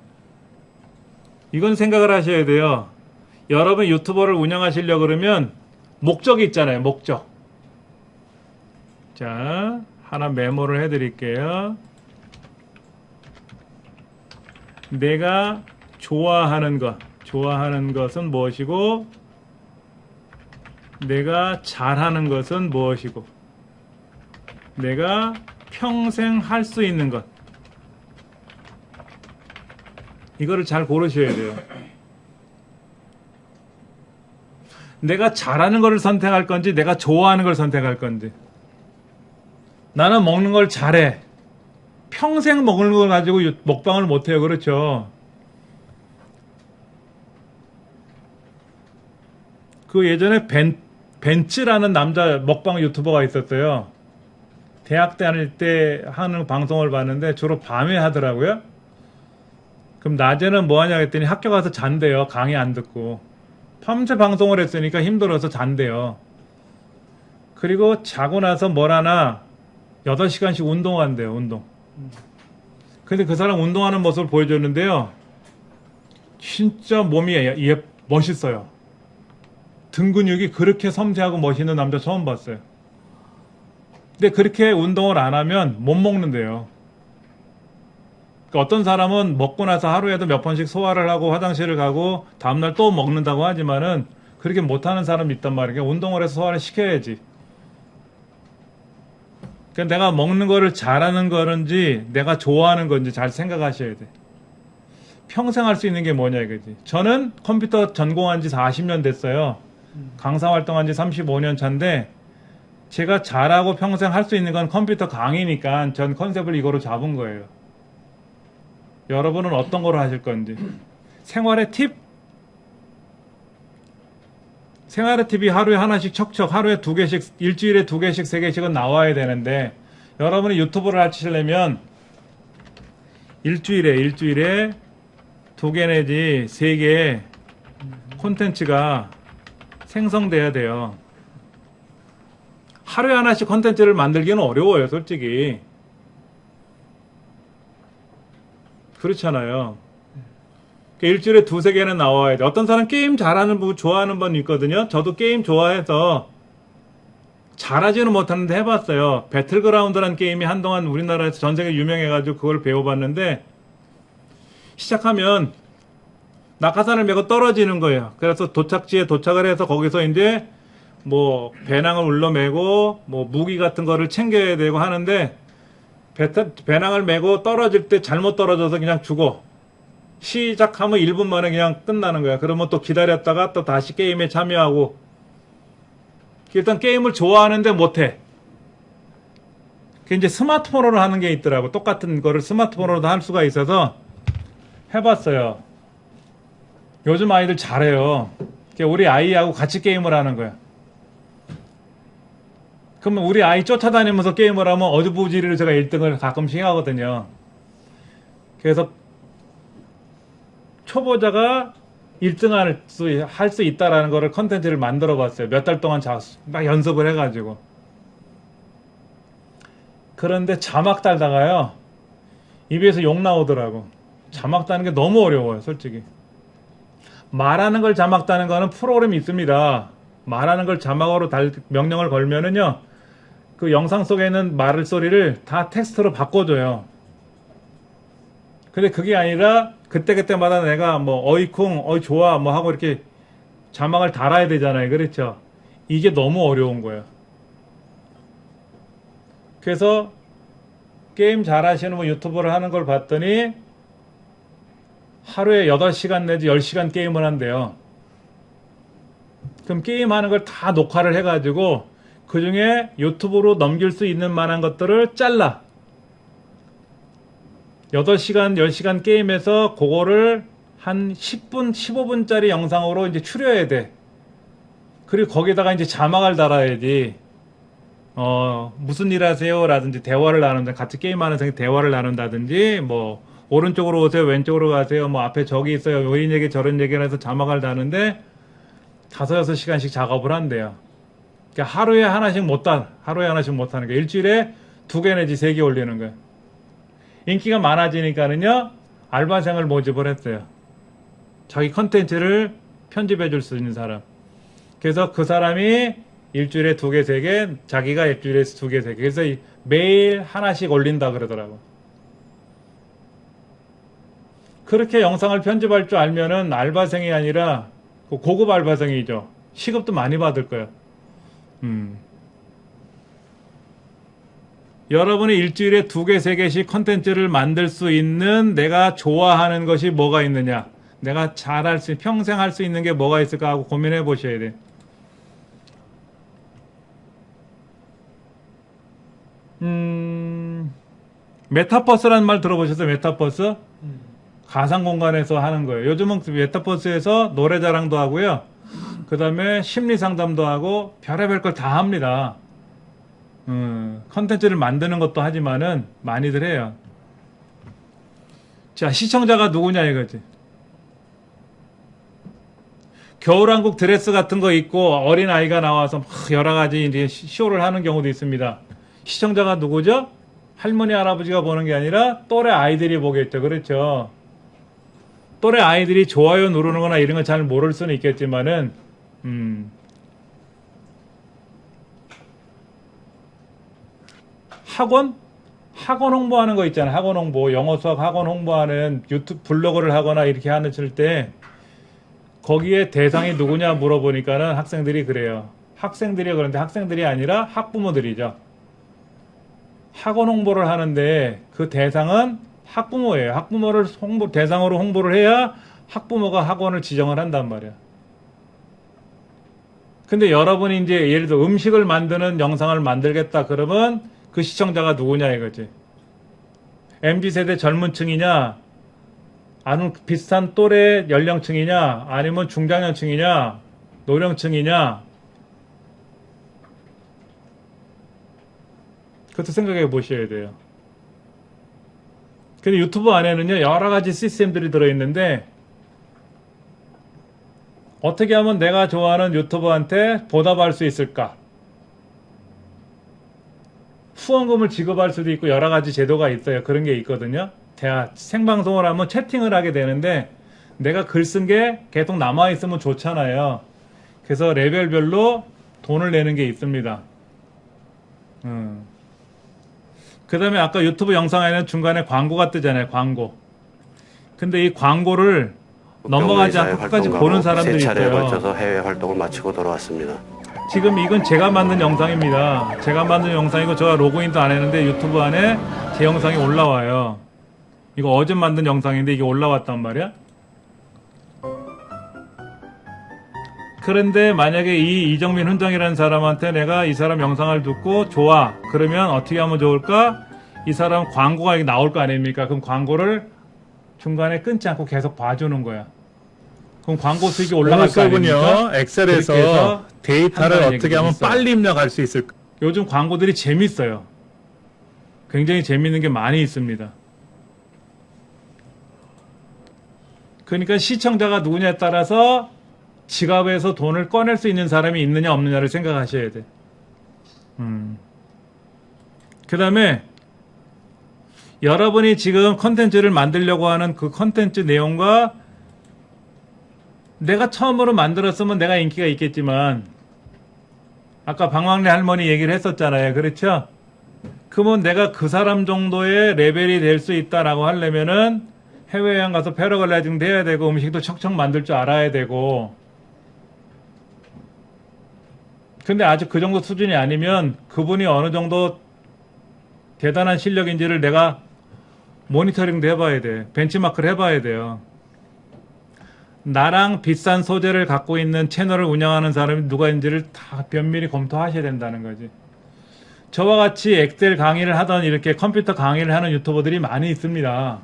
이건 생각을 하셔야 돼요. 여러분 유튜버를 운영하시려고 그러면 목적이 있잖아요. 목적. 자, 하나 메모를 해드릴게요. 내가 좋아하는 것은 무엇이고, 내가 잘하는 것은 무엇이고, 내가 평생 할 수 있는 것. 이거를 잘 고르셔야 돼요. 내가 잘하는 걸 선택할 건지, 내가 좋아하는 걸 선택할 건지. 나는 먹는 걸 잘해. 평생 먹는 걸 가지고 먹방을 못해요. 그렇죠? 그 예전에 벤츠라는 남자 먹방 유튜버가 있었어요. 대학 다닐 때 하는 방송을 봤는데 주로 밤에 하더라고요. 그럼 낮에는 뭐 하냐 했더니 학교 가서 잔대요. 강의 안 듣고. 밤새 방송을 했으니까 힘들어서 잔대요. 그리고 자고 나서 뭘 하나 8시간씩 운동한대요. 운동. 근데 그 사람 운동하는 모습을 보여줬는데요. 진짜 몸이 멋있어요. 등 근육이 그렇게 섬세하고 멋있는 남자 처음 봤어요. 근데 그렇게 운동을 안 하면 못 먹는데요. 그러니까 어떤 사람은 먹고 나서 하루에도 몇 번씩 소화를 하고 화장실을 가고 다음날 또 먹는다고 하지만은 그렇게 못하는 사람이 있단 말이에요. 운동을 해서 소화를 시켜야지. 그러니까 내가 먹는 거를 잘하는 거는지 내가 좋아하는 건지 잘 생각하셔야 돼. 평생 할 수 있는 게 뭐냐 이거지. 저는 컴퓨터 전공한 지 40년 됐어요. 강사 활동한 지 35년 차인데 제가 잘하고 평생 할 수 있는 건 컴퓨터 강의니까 전 컨셉을 이거로 잡은 거예요. 여러분은 어떤 거로 하실 건지. 생활의 팁? 생활의 팁이 하루에 하나씩 척척, 하루에 2개씩, 일주일에 2개씩, 3개씩은 나와야 되는데 여러분이 유튜브를 하시려면 일주일에 2개 내지 3개 콘텐츠가 생성돼야 돼요. 하루에 하나씩 콘텐츠를 만들기는 어려워요, 솔직히. 그렇잖아요. 일주일에 2-3개는 나와야 돼. 어떤 사람 게임 잘하는 분, 좋아하는 분 있거든요. 저도 게임 좋아해서 잘하지는 못하는데 해봤어요. 배틀그라운드라는 게임이 한동안 우리나라에서 전 세계 유명해가지고 그걸 배워봤는데 시작하면 낙하산을 메고 떨어지는 거예요. 그래서 도착지에 도착을 해서 거기서 이제 뭐 배낭을 울러매고 뭐 무기 같은 거를 챙겨야 되고 하는데 배낭을 메고 떨어질 때 잘못 떨어져서 그냥 죽어. 시작하면 1분 만에 그냥 끝나는 거야. 그러면 또 기다렸다가 또 다시 게임에 참여하고. 일단 게임을 좋아하는데 못해. 그게 이제 스마트폰으로 하는 게 있더라고. 똑같은 거를 스마트폰으로도 할 수가 있어서 해봤어요. 요즘 아이들 잘해요. 우리 아이하고 같이 게임을 하는 거야. 그러면 우리 아이 쫓아다니면서 게임을 하면 어디부지리로 제가 1등을 가끔씩 하거든요. 그래서 초보자가 1등 할 수 있다라는 거를 컨텐츠를 만들어 봤어요. 몇 달 동안 막 연습을 해가지고. 그런데 자막 달다가요, 입에서 욕 나오더라고. 자막 다는 게 너무 어려워요, 솔직히. 말하는 걸 자막 다는 거는 프로그램이 있습니다. 말하는 걸 자막으로 명령을 걸면은요, 그 영상 속에 있는 소리를 다 텍스트로 바꿔줘요. 근데 그게 아니라 그때그때마다 내가 뭐 어이쿵, 어이 좋아 뭐 하고 이렇게 자막을 달아야 되잖아요. 그렇죠? 이게 너무 어려운 거예요. 그래서 게임 잘하시는 분 유튜브를 하는 걸 봤더니 하루에 8시간 내지 10시간 게임을 한대요. 그럼 게임하는 걸 다 녹화를 해가지고 그 중에 유튜브로 넘길 수 있는 만한 것들을 잘라. 8시간, 10시간 게임에서 그거를 한 10분, 15분짜리 영상으로 이제 추려야 돼. 그리고 거기다가 이제 자막을 달아야지. 무슨 일 하세요? 라든지 대화를 나눈다. 같이 게임하는 사람이 대화를 나눈다든지, 뭐, 오른쪽으로 오세요? 왼쪽으로 가세요? 뭐, 앞에 저기 있어요. 이런 얘기 저런 얘기를 해서 자막을 다는데 5, 6시간씩 작업을 한대요. 그러니까 하루에 하나씩 못하는 거예요. 일주일에 2개 내지 3개 올리는 거예요. 인기가 많아지니까는요, 알바생을 모집을 했어요. 자기 컨텐츠를 편집해 줄 수 있는 사람. 그래서 그 사람이 일주일에 2개, 3개, 자기가 일주일에 2개, 3개. 그래서 매일 하나씩 올린다 그러더라고. 그렇게 영상을 편집할 줄 알면은 알바생이 아니라 고급 알바생이죠. 시급도 많이 받을 거예요. 여러분이 일주일에 2개, 3개씩 컨텐츠를 만들 수 있는 내가 좋아하는 것이 뭐가 있느냐, 내가 잘할 수, 평생 할 수 있는 게 뭐가 있을까 하고 고민해 보셔야 돼. 메타버스라는 말 들어보셨어요? 메타버스? 가상 공간에서 하는 거예요. 요즘은 메타버스에서 노래 자랑도 하고요. 그 다음에 심리 상담도 하고 별의별 걸 다 합니다. 컨텐츠를 만드는 것도 하지만은 많이들 해요. 자, 시청자가 누구냐 이거지. 겨울왕국 드레스 같은 거 입고 어린 아이가 나와서 여러 가지 이제 쇼를 하는 경우도 있습니다. 시청자가 누구죠? 할머니 할아버지가 보는 게 아니라 또래 아이들이 보겠죠. 그렇죠? 또래 아이들이 좋아요 누르는 거나 이런 거 잘 모를 수는 있겠지만은 학원 홍보하는 거 있잖아요. 학원 홍보, 영어 수학 학원 홍보하는 유튜브 블로그를 하거나 이렇게 하는 때 거기에 대상이 누구냐 물어보니까는 학생들이 그래요. 학생들이 그런데 학생들이 아니라 학부모들이죠. 학원 홍보를 하는데 그 대상은 학부모예요. 학부모를 대상으로 홍보를 해야 학부모가 학원을 지정을 한단 말이야. 근데 여러분이 이제 예를 들어 음식을 만드는 영상을 만들겠다 그러면 그 시청자가 누구냐 이거지. MZ세대 젊은 층이냐, 아니면 비슷한 또래 연령층이냐, 아니면 중장년층이냐, 노령층이냐. 그것도 생각해 보셔야 돼요. 근데 유튜브 안에는요, 여러 가지 시스템들이 들어있는데, 어떻게 하면 내가 좋아하는 유튜버한테 보답할 수 있을까? 후원금을 지급할 수도 있고 여러 가지 제도가 있어요. 그런 게 있거든요. 생방송을 하면 채팅을 하게 되는데 내가 글 쓴 게 계속 남아있으면 좋잖아요. 그래서 레벨별로 돈을 내는 게 있습니다. 그 다음에 아까 유튜브 영상에는 중간에 광고가 뜨잖아요. 광고. 근데 이 광고를 넘어가지 않고 끝까지 보는 사람들이
세 차례에
있어요.
걸쳐서 해외 활동을 마치고 돌아왔습니다.
지금 이건 제가 만든 영상입니다. 제가 만든 영상이고 제가 로그인도 안 했는데 유튜브 안에 제 영상이 올라와요. 이거 어제 만든 영상인데 이게 올라왔단 말이야. 그런데 만약에 이 이정민 훈장이라는 사람한테 내가 이 사람 영상을 듣고 좋아 그러면 어떻게 하면 좋을까? 이 사람 광고가 나올 거 아닙니까? 그럼 광고를 중간에 끊지 않고 계속 봐주는 거야. 그럼 광고 수익이 올라갈 거 아닙니까?
엑셀에서 데이터를
한다는
어떻게 하면
있어요.
빨리 입력할 수 있을까?
요즘 광고들이 재밌어요. 굉장히 재밌는 게 많이 있습니다. 그러니까 시청자가 누구냐에 따라서 지갑에서 돈을 꺼낼 수 있는 사람이 있느냐 없느냐를 생각하셔야 돼. 그 다음에 여러분이 지금 컨텐츠를 만들려고 하는 그 컨텐츠 내용과 내가 처음으로 만들었으면 내가 인기가 있겠지만 아까 방황래 할머니 얘기를 했었잖아요. 그렇죠? 그러면 내가 그 사람 정도의 레벨이 될 수 있다라고 하려면은 해외여행 가서 패러글라이딩도 해야 되고 음식도 척척 만들 줄 알아야 되고 근데 아직 그 정도 수준이 아니면 그분이 어느 정도 대단한 실력인지를 내가 모니터링도 해봐야 돼. 벤치마크를 해봐야 돼요. 나랑 비싼 소재를 갖고 있는 채널을 운영하는 사람이 누가인지를 다 면밀히 검토하셔야 된다는 거지. 저와 같이 엑셀 강의를 하던 이렇게 컴퓨터 강의를 하는 유튜버들이 많이 있습니다.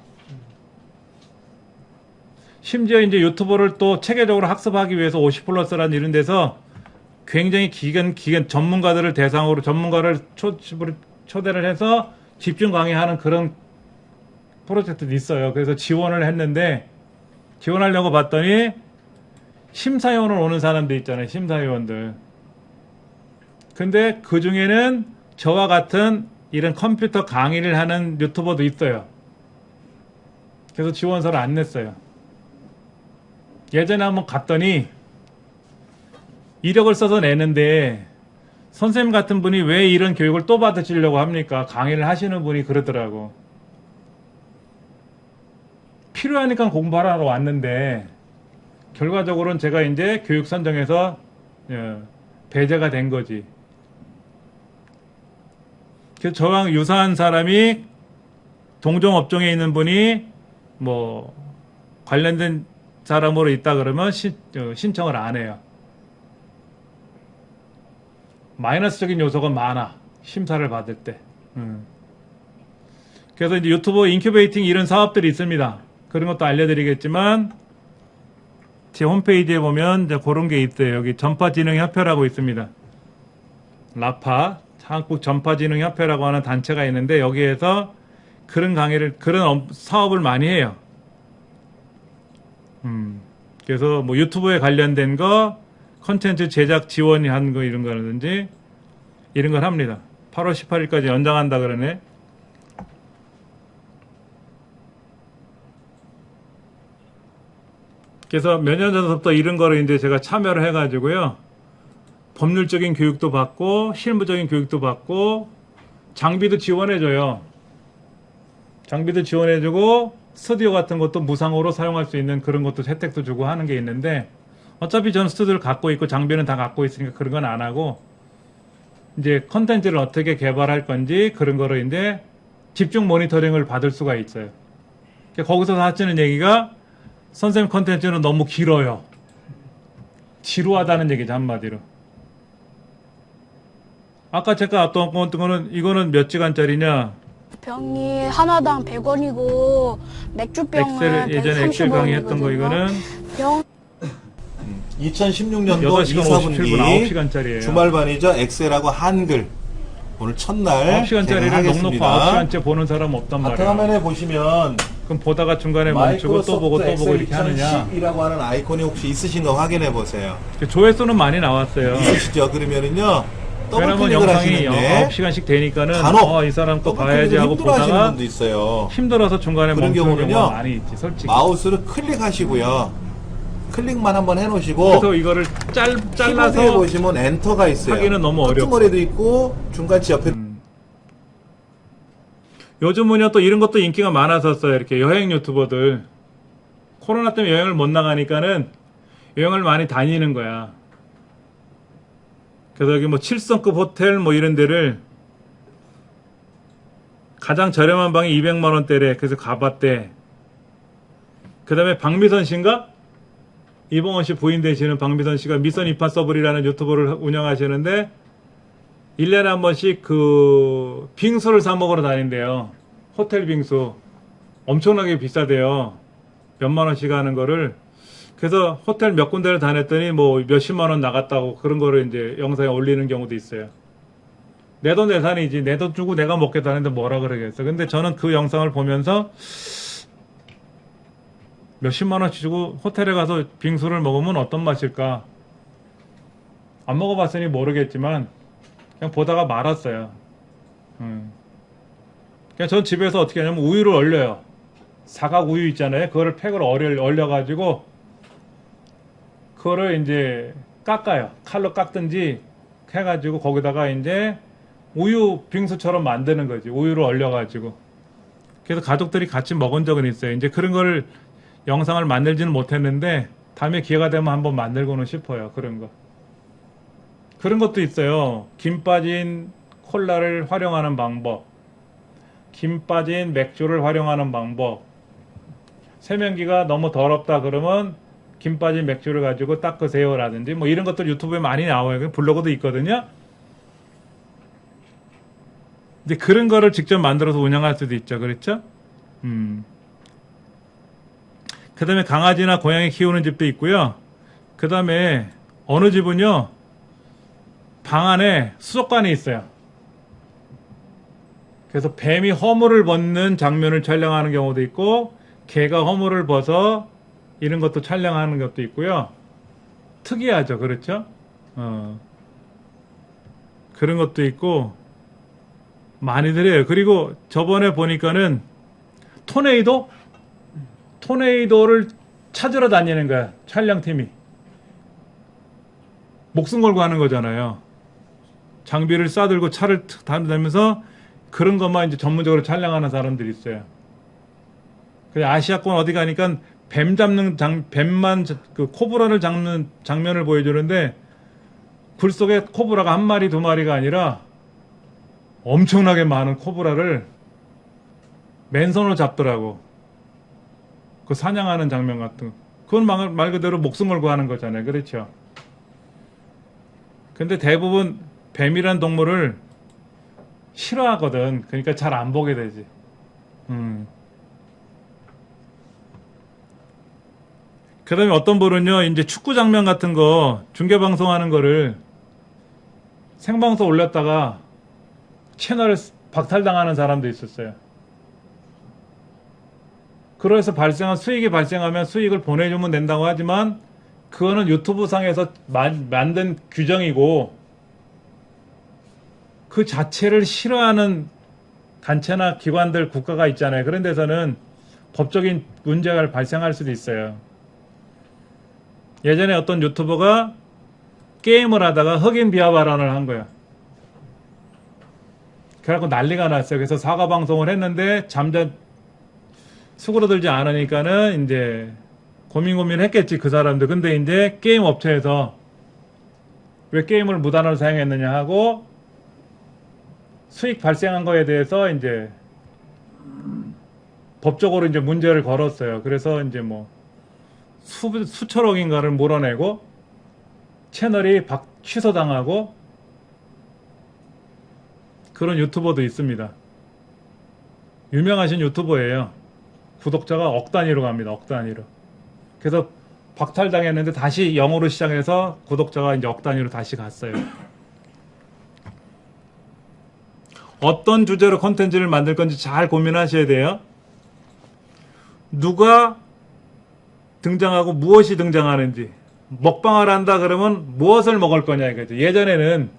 심지어 이제 유튜버를 또 체계적으로 학습하기 위해서 50플러스라는 이런 데서 굉장히 기간 전문가들을 대상으로 전문가를 초대를 해서 집중 강의하는 그런 프로젝트도 있어요. 그래서 지원을 했는데 지원하려고 봤더니 심사위원을 오는 사람들 있잖아요. 심사위원들. 근데 그 중에는 저와 같은 이런 컴퓨터 강의를 하는 유튜버도 있어요. 그래서 지원서를 안 냈어요. 예전에 한번 갔더니 이력을 써서 내는데 선생님 같은 분이 왜 이런 교육을 또 받으시려고 합니까? 강의를 하시는 분이 그러더라고. 필요하니까 공부하러 왔는데 결과적으로는 제가 이제 교육 선정에서 배제가 된 거지. 그래서 저랑 유사한 사람이 동종 업종에 있는 분이 뭐 관련된 사람으로 있다 그러면 신청을 안 해요. 마이너스적인 요소가 많아. 심사를 받을 때. 그래서 이제 유튜브 인큐베이팅 이런 사업들이 있습니다. 그런 것도 알려드리겠지만 제 홈페이지에 보면 이제 그런 게 있어요. 여기 전파진흥협회라고 있습니다. 라파 한국 전파진흥협회라고 하는 단체가 있는데 여기에서 그런 강의를 그런 사업을 많이 해요. 그래서 뭐 유튜브에 관련된 거 컨텐츠 제작 지원이 한 거 이런 거라든지 이런 걸 합니다. 8월 18일까지 연장한다 그러네. 그래서 몇 년 전부터 이런 거를 이제 제가 참여를 해가지고요. 법률적인 교육도 받고, 실무적인 교육도 받고, 장비도 지원해줘요. 장비도 지원해주고, 스튜디오 같은 것도 무상으로 사용할 수 있는 그런 것도 혜택도 주고 하는 게 있는데, 어차피 저는 스튜디오를 갖고 있고, 장비는 다 갖고 있으니까 그런 건 안 하고, 이제 컨텐츠를 어떻게 개발할 건지 그런 거를 이제 집중 모니터링을 받을 수가 있어요. 거기서 하시는 얘기가, 선생님 컨텐츠는 너무 길어요. 지루하다는 얘기죠, 한마디로. 아까 제가 어떤 거는 이거는 몇 시간짜리냐?
병이 하나당 100원이고 맥주병은
예전에 엑셀 강의했던 거 이거는
병
2016년도
8시간 57분 9시간짜리예요.
주말반이죠. 엑셀하고 한글. 오늘 첫날
9시간짜리를 넉넉히 9시간째 보는 사람 없단 말이야.
바탕화면에 보시면
그럼 보다가 중간에 멈추고 또 보고 또 보고 이렇게 하느냐.
2010이라고 하는 아이콘이 혹시 있으신 거 확인해 보세요.
조회수는 많이 나왔어요.
있으시죠? 그러면은요. 더블
왜냐면
클릭을
영상이
하시는데
9시간씩 되니까는
간혹
이 사람 거
더블
봐야지
클릭을
하고
힘들어하시는
보다가
분도 있어요.
힘들어서 중간에
그런
멈추는
경우는요,
경우가 많이 있지, 솔직히.
마우스를 클릭하시고요. 클릭만 한번 해놓으시고
그래서 이거를
키보드에
잘라서
보시면 엔터가 있어요.
하기는 너무 어렵고.
끄트머리도 있고 중간치 옆에
요즘은요 또 이런 것도 인기가 많았었어요. 이렇게 여행 유튜버들 코로나 때문에 여행을 못 나가니까는 여행을 많이 다니는 거야. 그래서 여기 뭐 7성급 호텔 뭐 이런 데를 가장 저렴한 방이 200만 원대래. 그래서 가봤대. 그 다음에 박미선 씨인가? 이봉원 씨 부인 되시는 박미선 씨가 미선 임파서블이라는 유튜브를 운영하시는데 1년에 한 번씩 그 빙수를 사 먹으러 다닌대요. 호텔 빙수. 엄청나게 비싸대요. 몇만 원씩 하는 거를. 그래서 호텔 몇 군데를 다녔더니 뭐 몇십만 원 나갔다고 그런 거를 이제 영상에 올리는 경우도 있어요. 내 돈 내산이지. 내 돈 주고 내가 먹겠다는데 뭐라 그러겠어. 근데 저는 그 영상을 보면서 몇십만 원씩 주고 호텔에 가서 빙수를 먹으면 어떤 맛일까? 안 먹어봤으니 모르겠지만 그냥 보다가 말았어요. 그냥 전 집에서 어떻게 하냐면 우유를 얼려요. 사각 우유 있잖아요. 그거를 팩으로 얼려가지고 그거를 이제 깎아요. 칼로 깎든지 해가지고 거기다가 이제 우유 빙수처럼 만드는 거지. 우유를 얼려가지고. 그래서 가족들이 같이 먹은 적은 있어요. 이제 그런 거를 영상을 만들지는 못했는데 다음에 기회가 되면 한번 만들고는 싶어요. 그런 거. 그런 것도 있어요. 김 빠진 콜라를 활용하는 방법. 김 빠진 맥주를 활용하는 방법. 세면기가 너무 더럽다 그러면 김 빠진 맥주를 가지고 닦으세요 라든지 뭐 이런 것들 유튜브에 많이 나와요. 블로그도 있거든요. 근데 그런 거를 직접 만들어서 운영할 수도 있죠. 그렇죠? 그 다음에 강아지나 고양이 키우는 집도 있고요. 그 다음에 어느 집은요, 방 안에 수족관이 있어요. 그래서 뱀이 허물을 벗는 장면을 촬영하는 경우도 있고, 개가 허물을 벗어 이런 것도 촬영하는 것도 있고요. 특이하죠. 그렇죠? 그런 것도 있고, 많이들 해요. 그리고 저번에 보니까는 토네이도를 찾으러 다니는 거야. 촬영팀이. 목숨 걸고 하는 거잖아요. 장비를 싸들고 차를 다니면서 그런 것만 이제 전문적으로 촬영하는 사람들이 있어요. 그래서 아시아권 어디 가니까 뱀만 그 코브라를 잡는 장면을 보여주는데 굴 속에 코브라가 한 마리 두 마리가 아니라 엄청나게 많은 코브라를 맨손으로 잡더라고. 그 사냥하는 장면 같은 거. 그건 말 그대로 목숨 걸고 하는 거잖아요. 그렇죠? 근데 대부분 뱀이란 동물을 싫어하거든. 그러니까 잘 안 보게 되지. 그 다음에 어떤 분은요, 이제 축구 장면 같은 거, 중계방송 하는 거를 생방송 올렸다가 채널을 박탈당하는 사람도 있었어요. 그래서 수익이 발생하면 수익을 보내주면 된다고 하지만, 그거는 유튜브 상에서 만든 규정이고, 그 자체를 싫어하는 단체나 기관들, 국가가 있잖아요. 그런 데서는 법적인 문제가 발생할 수도 있어요. 예전에 어떤 유튜버가 게임을 하다가 흑인 비하 발언을 한 거야. 그래갖고 난리가 났어요. 그래서 사과 방송을 했는데 수그러들지 않으니까는 이제 고민했겠지, 그 사람들. 근데 이제 게임 업체에서 왜 게임을 무단으로 사용했느냐 하고 수익 발생한 거에 대해서 이제 법적으로 이제 문제를 걸었어요. 그래서 이제 뭐 수천억인가를 몰아내고 채널이 취소당하고 그런 유튜버도 있습니다. 유명하신 유튜버예요. 구독자가 억 단위로 갑니다. 억 단위로. 그래서 박탈당했는데 다시 0으로 시작해서 구독자가 이제 억 단위로 다시 갔어요. 어떤 주제로 콘텐츠를 만들 건지 잘 고민하셔야 돼요. 누가 등장하고 무엇이 등장하는지. 먹방을 한다 그러면 무엇을 먹을 거냐 이거죠. 예전에는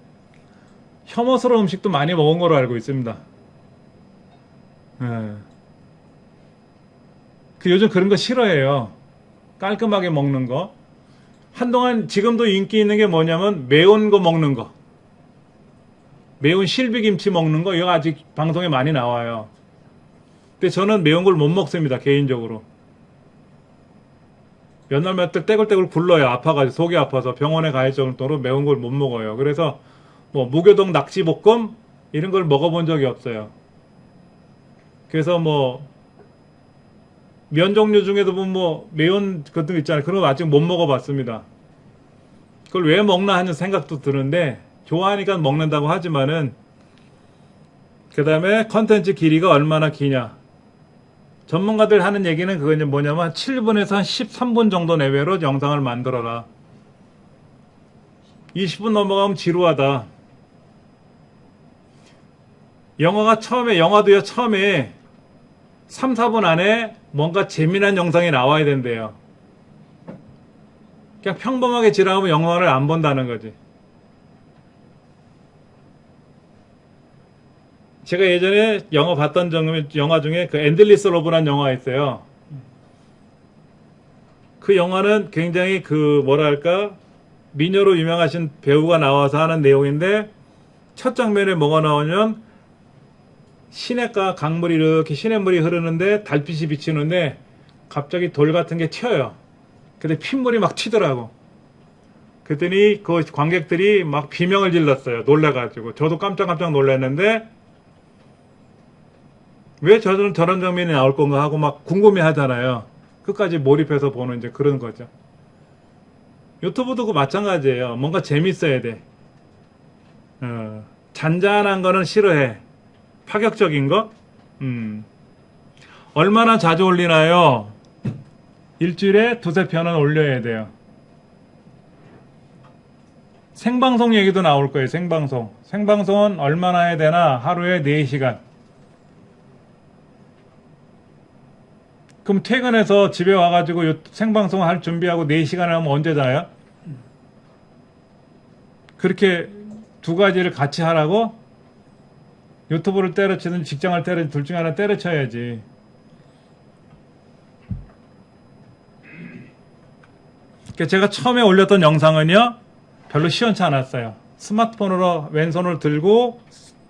혐오스러운 음식도 많이 먹은 걸로 알고 있습니다. 요즘 그런 거 싫어해요. 깔끔하게 먹는 거. 한동안 지금도 인기 있는 게 뭐냐면 매운 거 먹는 거. 매운 실비김치 먹는 거. 이거 아직 방송에 많이 나와요. 근데 저는 매운 걸 못 먹습니다. 개인적으로. 몇 날 몇 달 떼굴떼굴 굴러요. 아파가지고 속이 아파서 병원에 갈 정도로 매운 걸 못 먹어요. 그래서 뭐 무교동 낙지볶음 이런 걸 먹어본 적이 없어요. 그래서 뭐 면 종류 중에도 뭐 매운 것들 있잖아요. 그런 거 아직 못 먹어봤습니다. 그걸 왜 먹나 하는 생각도 드는데 좋아하니까 먹는다고 하지만은 그 다음에 컨텐츠 길이가 얼마나 기냐. 전문가들 하는 얘기는 그거 이제 뭐냐면 7분에서 한 13분 정도 내외로 영상을 만들어라. 20분 넘어가면 지루하다. 영화도요, 처음에 3, 4분 안에 뭔가 재미난 영상이 나와야 된대요. 그냥 평범하게 지나가면 영화를 안 본다는 거지. 제가 예전에 영화 봤던 영화 중에 그 엔들리스 러브라는 영화가 있어요. 그 영화는 굉장히 그 뭐랄까 미녀로 유명하신 배우가 나와서 하는 내용인데 첫 장면에 뭐가 나오냐면 시냇가 강물이 이렇게 시냇물이 흐르는데 달빛이 비치는데 갑자기 돌 같은 게 튀어요. 근데 핏물이 막 튀더라고. 그랬더니 그 관객들이 막 비명을 질렀어요. 놀라가지고. 저도 깜짝깜짝 놀랐는데 왜 저런 장면이 나올 건가 하고 막 궁금해 하잖아요. 끝까지 몰입해서 보는 이제 그런 거죠. 유튜브도 그 마찬가지예요. 뭔가 재밌어야 돼. 잔잔한 거는 싫어해. 파격적인 거? 얼마나 자주 올리나요? 일주일에 2-3편은 올려야 돼요. 생방송 얘기도 나올 거예요. 생방송은 얼마나 해야 되나? 하루에 4시간. 그럼 퇴근해서 집에 와가지고 생방송 할 준비하고 4시간을 하면 언제 자요? 그렇게 두 가지를 같이 하라고? 유튜브를 때려치든 직장을 때려치든 둘 중에 하나 때려쳐야지. 제가 처음에 올렸던 영상은요, 별로 시원치 않았어요. 스마트폰으로 왼손을 들고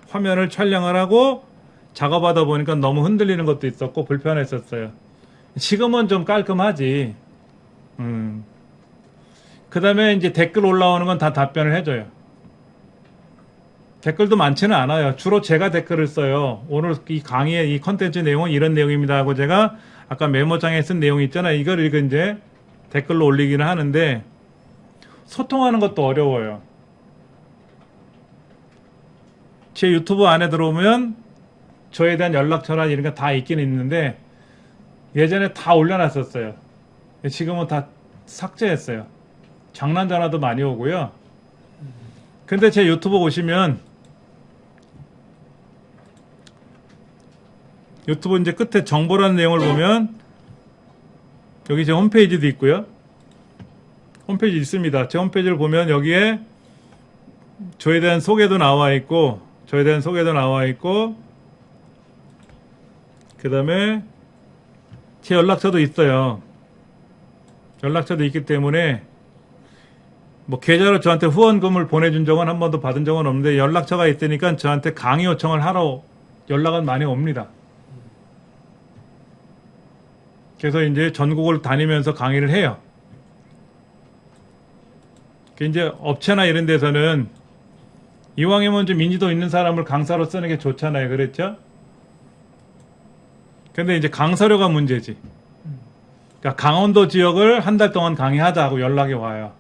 화면을 촬영을 하고 작업하다 보니까 너무 흔들리는 것도 있었고 불편했었어요. 지금은 좀 깔끔하지. 그 다음에 이제 댓글 올라오는 건 다 답변을 해줘요. 댓글도 많지는 않아요. 주로 제가 댓글을 써요. 오늘 이 강의의 이 컨텐츠 내용은 이런 내용입니다 하고 제가 아까 메모장에 쓴 내용이 있잖아요. 이걸 이제 댓글로 올리기는 하는데 소통하는 것도 어려워요. 제 유튜브 안에 들어오면 저에 대한 연락처나 이런 거 다 있긴 있는데 예전에 다 올려놨었어요. 지금은 다 삭제했어요. 장난 전화도 많이 오고요. 근데 제 유튜브 오시면 유튜브 이제 끝에 정보라는 내용을 보면 여기 제 홈페이지도 있고요. 홈페이지 있습니다. 제 홈페이지를 보면 여기에 저에 대한 소개도 나와 있고 그 다음에 제 연락처도 있어요. 연락처도 있기 때문에 뭐 계좌로 저한테 후원금을 보내준 적은 한 번도 받은 적은 없는데 연락처가 있으니까 저한테 강의 요청을 하러 연락은 많이 옵니다. 그래서 이제 전국을 다니면서 강의를 해요. 이제 업체나 이런 데서는 이왕이면 좀 인지도 있는 사람을 강사로 쓰는 게 좋잖아요. 그랬죠? 근데 이제 강사료가 문제지. 그러니까 강원도 지역을 한 달 동안 강의하자고 연락이 와요.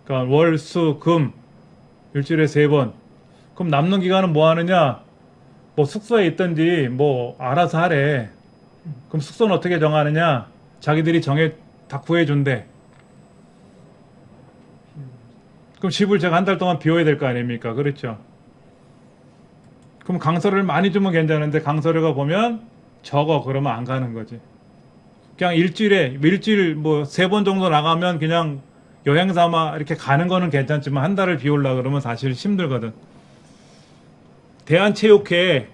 그러니까 월, 수, 금 일주일에 3번. 그럼 남는 기간은 뭐 하느냐? 뭐 숙소에 있든지 뭐 알아서 하래. 그럼 숙소는 어떻게 정하느냐? 자기들이 다 구해준대. 그럼 집을 제가 한 달 동안 비워야 될 거 아닙니까? 그렇죠? 그럼 강서료를 많이 주면 괜찮은데 강서료가 보면 적어. 그러면 안 가는 거지. 그냥 일주일 뭐 3번 정도 나가면 그냥 여행 삼아 이렇게 가는 거는 괜찮지만 한 달을 비우려고 그러면 사실 힘들거든. 대한체육회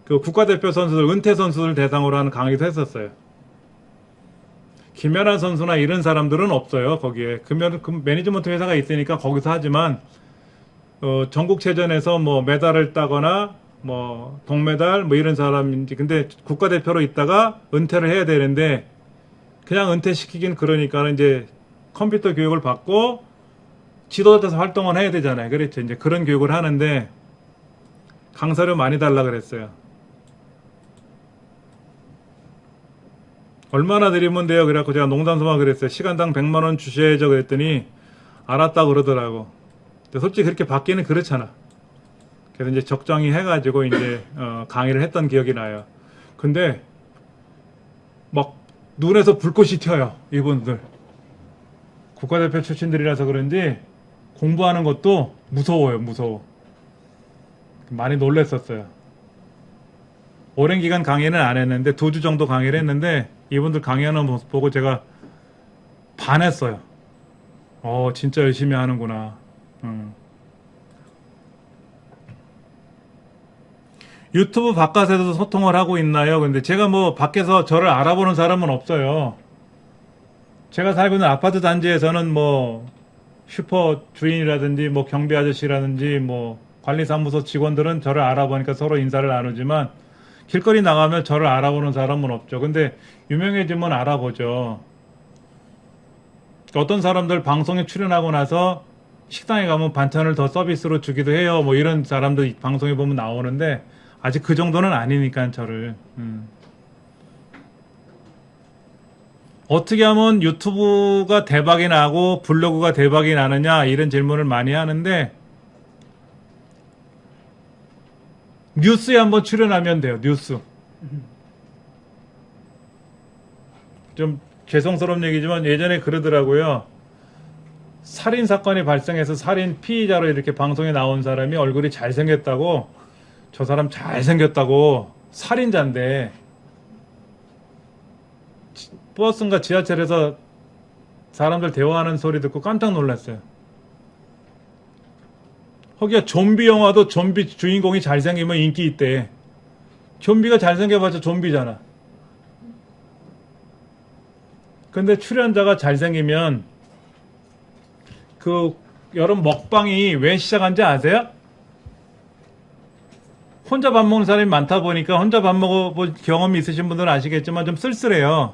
그 국가대표 선수들, 은퇴 선수들 대상으로 하는 강의도 했었어요. 김연아 선수나 이런 사람들은 없어요. 거기에 그 매니지먼트 회사가 있으니까 거기서 하지만 전국체전에서 뭐 메달을 따거나 뭐 동메달 뭐 이런 사람인지 근데 국가대표로 있다가 은퇴를 해야 되는데 그냥 은퇴시키긴 그러니까 이제 컴퓨터 교육을 받고 지도자에서 활동을 해야 되잖아요. 그렇죠. 이제 그런 교육을 하는데 강사료 많이 달라 그랬어요. 얼마나 드리면 돼요? 그래갖고 제가 농담삼아 그랬어요. 시간당 100만 원 주셔야죠. 그랬더니 알았다고 그러더라고. 근데 솔직히 그렇게 받기는 그렇잖아. 그래서 이제 적정히 해가지고 이제 강의를 했던 기억이 나요. 근데 막 눈에서 불꽃이 튀어요. 이분들. 국가대표 출신들이라서 그런지 공부하는 것도 무서워요. 무서워. 많이 놀랬었어요. 오랜 기간 강의는 안 했는데 2주 정도 강의를 했는데 이분들 강의하는 모습 보고 제가 반했어요. 진짜 열심히 하는구나. 유튜브 바깥에서도 소통을 하고 있나요? 근데 제가 뭐 밖에서 저를 알아보는 사람은 없어요. 제가 살고 있는 아파트 단지에서는 뭐 슈퍼 주인이라든지 뭐 경비 아저씨라든지 뭐 관리사무소 직원들은 저를 알아보니까 서로 인사를 나누지만 길거리 나가면 저를 알아보는 사람은 없죠. 근데 유명해지면 알아보죠. 어떤 사람들 방송에 출연하고 나서 식당에 가면 반찬을 더 서비스로 주기도 해요. 뭐 이런 사람들 방송에 보면 나오는데 아직 그 정도는 아니니까 저를. 어떻게 하면 유튜브가 대박이 나고 블로그가 대박이 나느냐 이런 질문을 많이 하는데 뉴스에 한번 출연하면 돼요. 뉴스. 좀 죄송스러운 얘기지만 예전에 그러더라고요. 살인 사건이 발생해서 살인 피의자로 이렇게 방송에 나온 사람이 얼굴이 잘생겼다고, 저 사람 잘생겼다고, 살인자인데 버스인가 지하철에서 사람들 대화하는 소리 듣고 깜짝 놀랐어요. 거기가 좀비 영화도 좀비 주인공이 잘생기면 인기 있대. 좀비가 잘생겨봤자 좀비잖아. 근데 출연자가 잘생기면 그 여러분 먹방이 왜 시작한지 아세요? 혼자 밥 먹는 사람이 많다 보니까, 혼자 밥 먹어본 경험이 있으신 분들은 아시겠지만 좀 쓸쓸해요.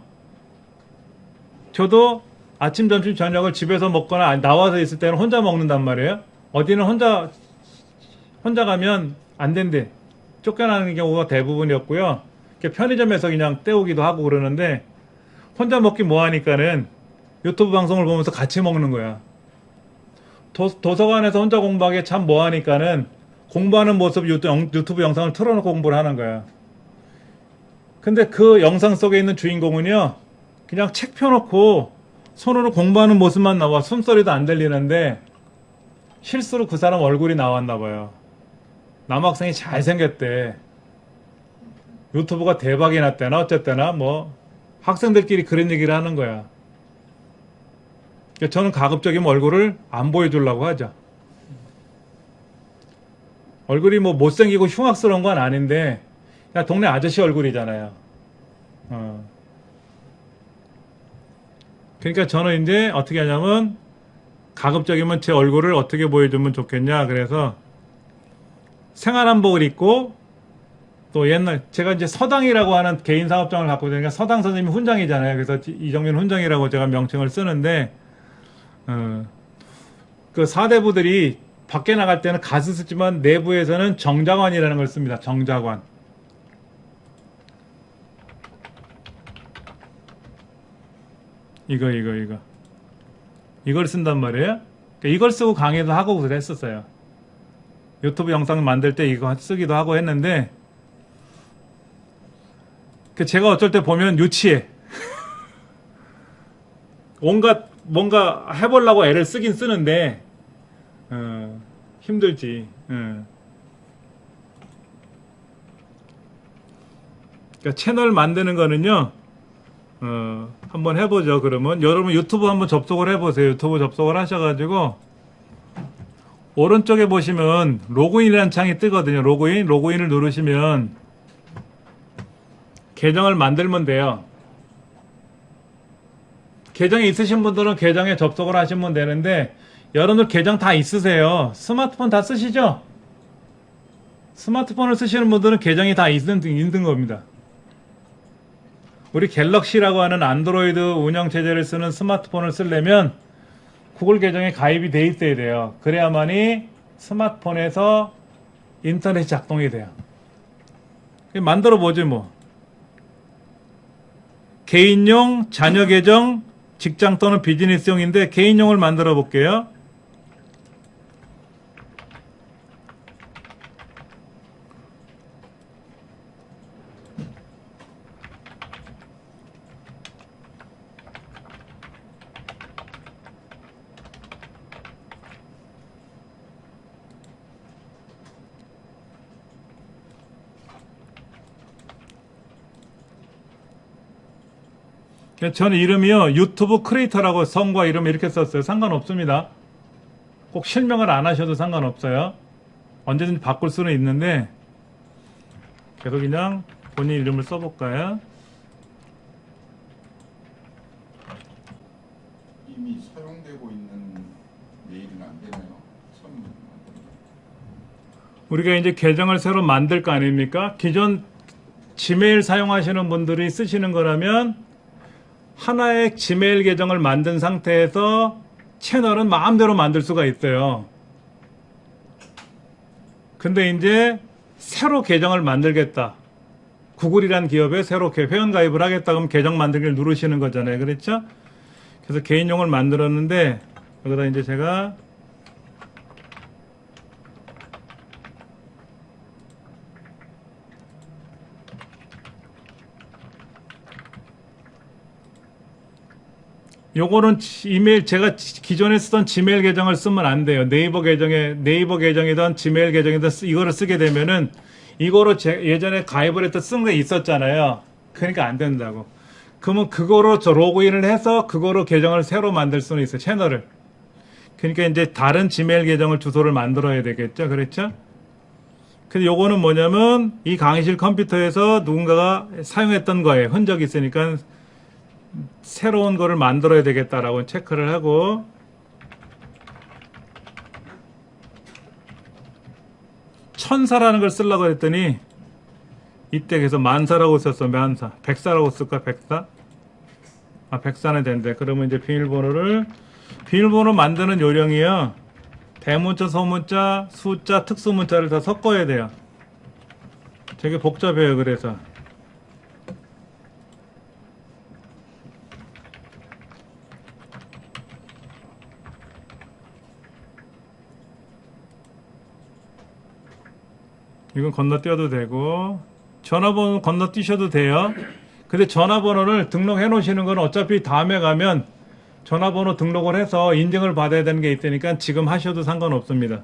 저도 아침, 점심, 저녁을 집에서 먹거나 나와서 있을 때는 혼자 먹는단 말이에요. 어디는 혼자 가면 안 된대. 쫓겨나는 경우가 대부분이었고요. 편의점에서 그냥 때우기도 하고 그러는데 혼자 먹기 뭐하니까는 유튜브 방송을 보면서 같이 먹는 거야. 도서관에서 혼자 공부하기 참 뭐하니까는 공부하는 모습 유튜브 영상을 틀어놓고 공부를 하는 거야. 근데 그 영상 속에 있는 주인공은요, 그냥 책 펴놓고 손으로 공부하는 모습만 나와. 숨소리도 안 들리는데 실수로 그 사람 얼굴이 나왔나 봐요. 남학생이 잘생겼대. 유튜브가 대박이 났대나 어쨌대나 뭐 학생들끼리 그런 얘기를 하는 거야. 저는 가급적이면 얼굴을 안 보여주려고 하죠. 얼굴이 뭐 못생기고 흉악스러운 건 아닌데 그냥 동네 아저씨 얼굴이잖아요. 그러니까 저는 이제 어떻게 하냐면 가급적이면 제 얼굴을 어떻게 보여주면 좋겠냐. 그래서 생활한복을 입고, 또 옛날 제가 이제 서당이라고 하는 개인 사업장을 갖고 있으니까 서당 선생님이 훈장이잖아요. 그래서 이정민 훈장이라고 제가 명칭을 쓰는데, 그 사대부들이 밖에 나갈 때는 갓을 쓰지만 내부에서는 정자관이라는 걸 씁니다. 정자관. 이걸 쓴단 말이에요. 이걸 쓰고 강의도 하고 그랬었어요. 유튜브 영상 만들 때 이거 쓰기도 하고 했는데, 제가 어쩔 때 보면 유치해. 온갖 뭔가 해보려고 애를 쓰긴 쓰는데 힘들지. 그러니까 채널 만드는 거는요, 한번 해보죠. 그러면 여러분 유튜브 한번 접속을 해보세요. 유튜브 접속을 하셔가지고 오른쪽에 보시면 로그인이라는 창이 뜨거든요. 로그인을 누르시면 계정을 만들면 돼요. 계정이 있으신 분들은 계정에 접속을 하시면 되는데, 여러분들 계정 다 있으세요. 스마트폰 다 쓰시죠? 스마트폰을 쓰시는 분들은 계정이 다 있는 겁니다. 우리 갤럭시라고 하는 안드로이드 운영체제를 쓰는 스마트폰을 쓰려면 구글 계정에 가입이 돼 있어야 돼요. 그래야만이 스마트폰에서 인터넷이 작동이 돼요. 만들어 보지 뭐. 개인용, 자녀 계정, 직장 또는 비즈니스용인데 개인용을 만들어 볼게요. 저는 이름이요 유튜브 크리에이터라고 성과 이름 이렇게 썼어요. 상관없습니다. 꼭 실명을 안 하셔도 상관없어요. 언제든지 바꿀 수는 있는데 계속 그냥 본인 이름을 써볼까요?
이미 사용되고 있는 메일은 안 되나요? 처음 만드는
우리가 이제 계정을 새로 만들 거 아닙니까? 기존 지메일 사용하시는 분들이 쓰시는 거라면 하나의 지메일 계정을 만든 상태에서 채널은 마음대로 만들 수가 있어요. 근데 이제 새로 계정을 만들겠다. 구글이란 기업에 새로 회원 가입을 하겠다. 그럼 계정 만들기를 누르시는 거잖아요. 그렇죠? 그래서 개인용을 만들었는데 여기다 이제 제가 요거는 이메일 제가 기존에 쓰던 지메일 계정을 쓰면 안 돼요. 네이버 계정이든 지메일 계정이든 이거를 쓰게 되면은 이거로 예전에 가입을 했던 쓴 게 있었잖아요. 그러니까 안 된다고. 그러면 그거로 로그인을 해서 그거로 계정을 새로 만들 수는 있어요. 채널을. 그러니까 이제 다른 지메일 계정을 주소를 만들어야 되겠죠. 그렇죠? 근데 요거는 뭐냐면 이 강의실 컴퓨터에서 누군가가 사용했던 거예요. 흔적이 있으니까 새로운 거를 만들어야 되겠다라고 체크를 하고 천사라는 걸 쓰려고 했더니 이때 그래서 만사라고 썼어. 만사. 백사라고 쓸까? 백사? 아, 백사는 된대. 그러면 이제 비밀번호 만드는 요령이요. 대문자, 소문자, 숫자, 특수문자를 다 섞어야 돼요. 되게 복잡해요. 그래서 이건 건너뛰어도 되고 전화번호 건너뛰셔도 돼요. 근데 전화번호를 등록해 놓으시는 건 어차피 다음에 가면 전화번호 등록을 해서 인증을 받아야 되는 게 있다니까 지금 하셔도 상관없습니다.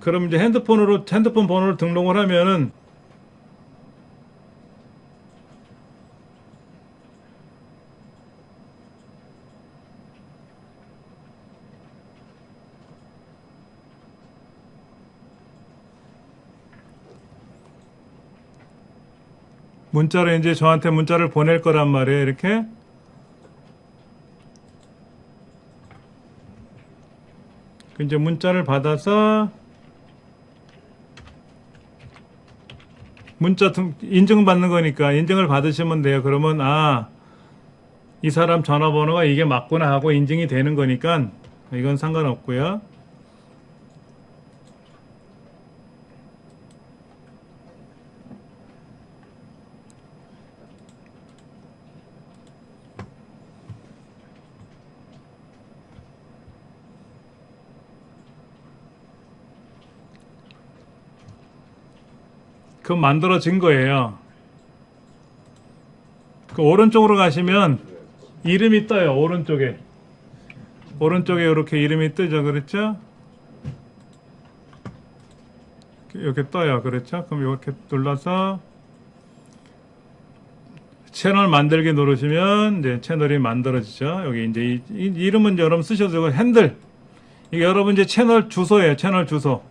그럼 이제 핸드폰 번호를 등록을 하면은 문자로 이제 저한테 문자를 보낼 거란 말이에요. 이렇게. 이제 문자를 받아서 문자 인증받는 거니까 인증을 받으시면 돼요. 그러면 이 사람 전화번호가 이게 맞구나 하고 인증이 되는 거니까 이건 상관없고요. 그건 만들어진 거예요. 그 오른쪽으로 가시면 이름이 떠요. 오른쪽에 이렇게 이름이 뜨죠. 그렇죠? 이렇게 떠요. 그렇죠? 그럼 이렇게 눌러서 채널 만들기 누르시면 이제 채널이 만들어지죠. 여기 이제 이 이름은 여러분 쓰셔도 되고 핸들 이게 여러분 이제 채널 주소예요. 채널 주소.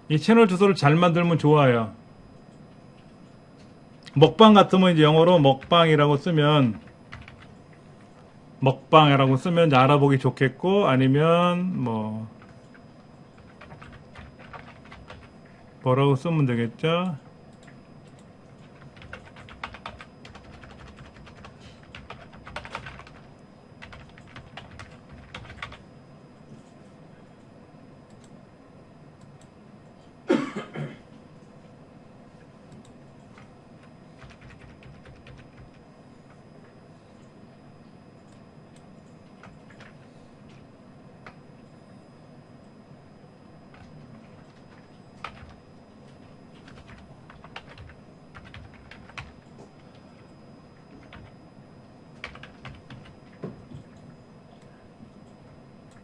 이 채널 주소를 잘 만들면 좋아요. 먹방 같으면 이제 영어로 먹방이라고 쓰면 이제 알아보기 좋겠고 아니면 뭐라고 쓰면 되겠죠.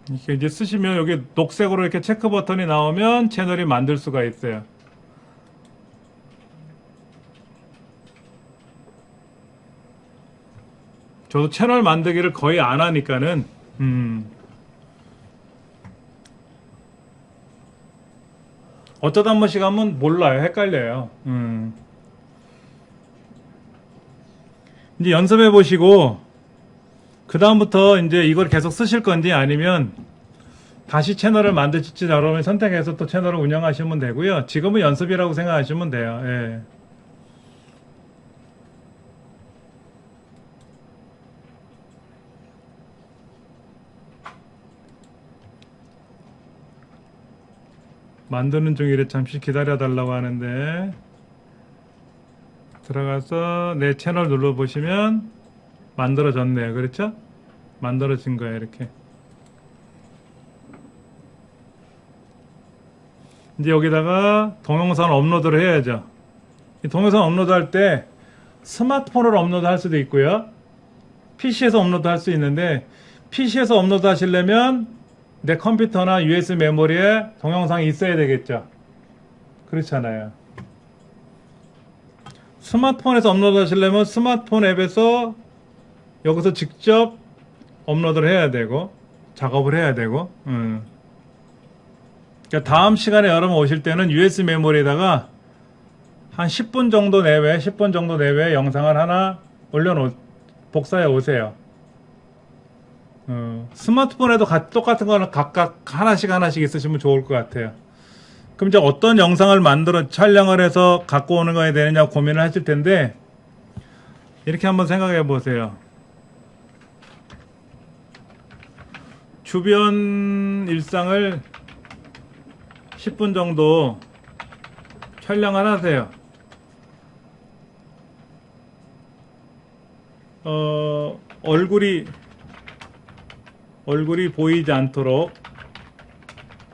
이렇게 이제 쓰시면 여기 녹색으로 이렇게 체크 버튼이 나오면 채널이 만들 수가 있어요. 저도 채널 만들기를 거의 안 하니까는 어쩌다 한 번씩 하면 몰라요. 헷갈려요. 이제 연습해 보시고 그 다음부터 이제 이걸 계속 쓰실 건지 아니면 다시 채널을 만드실지 여러분이 선택해서 또 채널을 운영하시면 되고요. 지금은 연습이라고 생각하시면 돼요. 예. 만드는 중이래. 잠시 기다려 달라고 하는데 들어가서 내 채널 눌러 보시면 만들어졌네요. 그렇죠? 만들어진 거예요. 이렇게 이제 여기다가 동영상 업로드를 해야죠. 이 동영상 업로드 할 때 스마트폰으로 업로드 할 수도 있고요, PC에서 업로드 할 수 있는데, PC에서 업로드 하시려면 내 컴퓨터나 USB 메모리에 동영상이 있어야 되겠죠. 그렇잖아요. 스마트폰에서 업로드 하시려면 스마트폰 앱에서 여기서 직접 업로드를 해야 되고 작업을 해야 되고. 그러니까 다음 시간에 여러분 오실 때는 USB 메모리에다가 한 10분 정도 내외에 영상을 하나 복사해 오세요. 스마트폰에도 똑같은 거는 각각 하나씩 있으시면 좋을 것 같아요. 그럼 이제 어떤 영상을 촬영을 해서 갖고 오는 거에 되느냐 고민을 하실 텐데, 이렇게 한번 생각해 보세요. 주변 일상을 10분 정도 촬영을 하세요. 얼굴이 보이지 않도록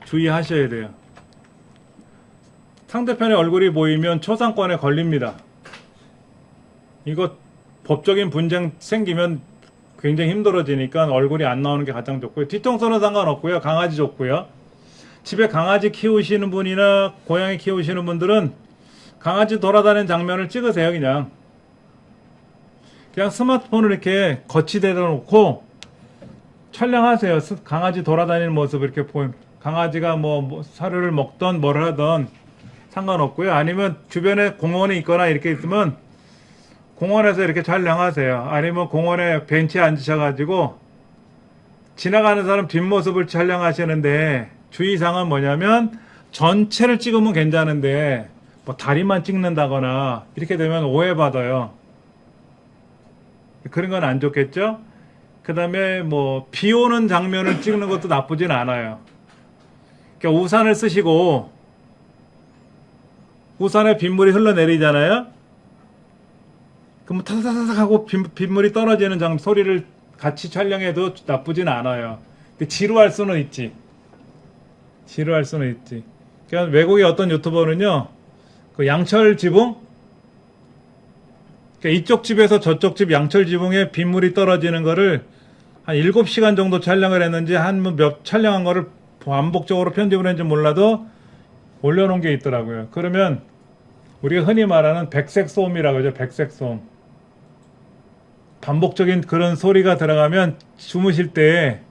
주의하셔야 돼요. 상대편의 얼굴이 보이면 초상권에 걸립니다. 이거 법적인 분쟁 생기면 굉장히 힘들어지니까 얼굴이 안 나오는 게 가장 좋고요. 뒤통수는 상관없고요. 강아지 좋고요. 집에 강아지 키우시는 분이나 고양이 키우시는 분들은 강아지 돌아다니는 장면을 찍으세요. 그냥 스마트폰을 이렇게 거치대다 놓고 촬영하세요. 강아지 돌아다니는 모습을 이렇게 보면, 강아지가 뭐 사료를 먹던 뭘 하던 상관없고요. 아니면 주변에 공원에 있거나 이렇게 있으면 공원에서 이렇게 촬영하세요. 아니면 공원에 벤치에 앉으셔가지고 지나가는 사람 뒷모습을 촬영하시는데, 주의사항은 뭐냐면 전체를 찍으면 괜찮은데 뭐 다리만 찍는다거나 이렇게 되면 오해받아요. 그런 건 안 좋겠죠? 그 다음에 뭐 비 오는 장면을 찍는 것도 나쁘진 않아요. 그러니까 우산을 쓰시고 우산에 빗물이 흘러내리잖아요. 그럼 타사사삭 하고 빗물이 떨어지는 소리를 같이 촬영해도 나쁘진 않아요. 근데 지루할 수는 있지. 그러니까 외국의 어떤 유튜버는요, 그 양철 지붕, 그러니까 이쪽 집에서 저쪽 집 양철 지붕에 빗물이 떨어지는 거를 한 7시간 정도 촬영을 했는지 촬영한 거를 반복적으로 편집을 했는지 몰라도 올려놓은 게 있더라고요. 그러면 우리가 흔히 말하는 백색 소음이라고 하죠. 백색 소음. 반복적인 그런 소리가 들어가면 주무실 때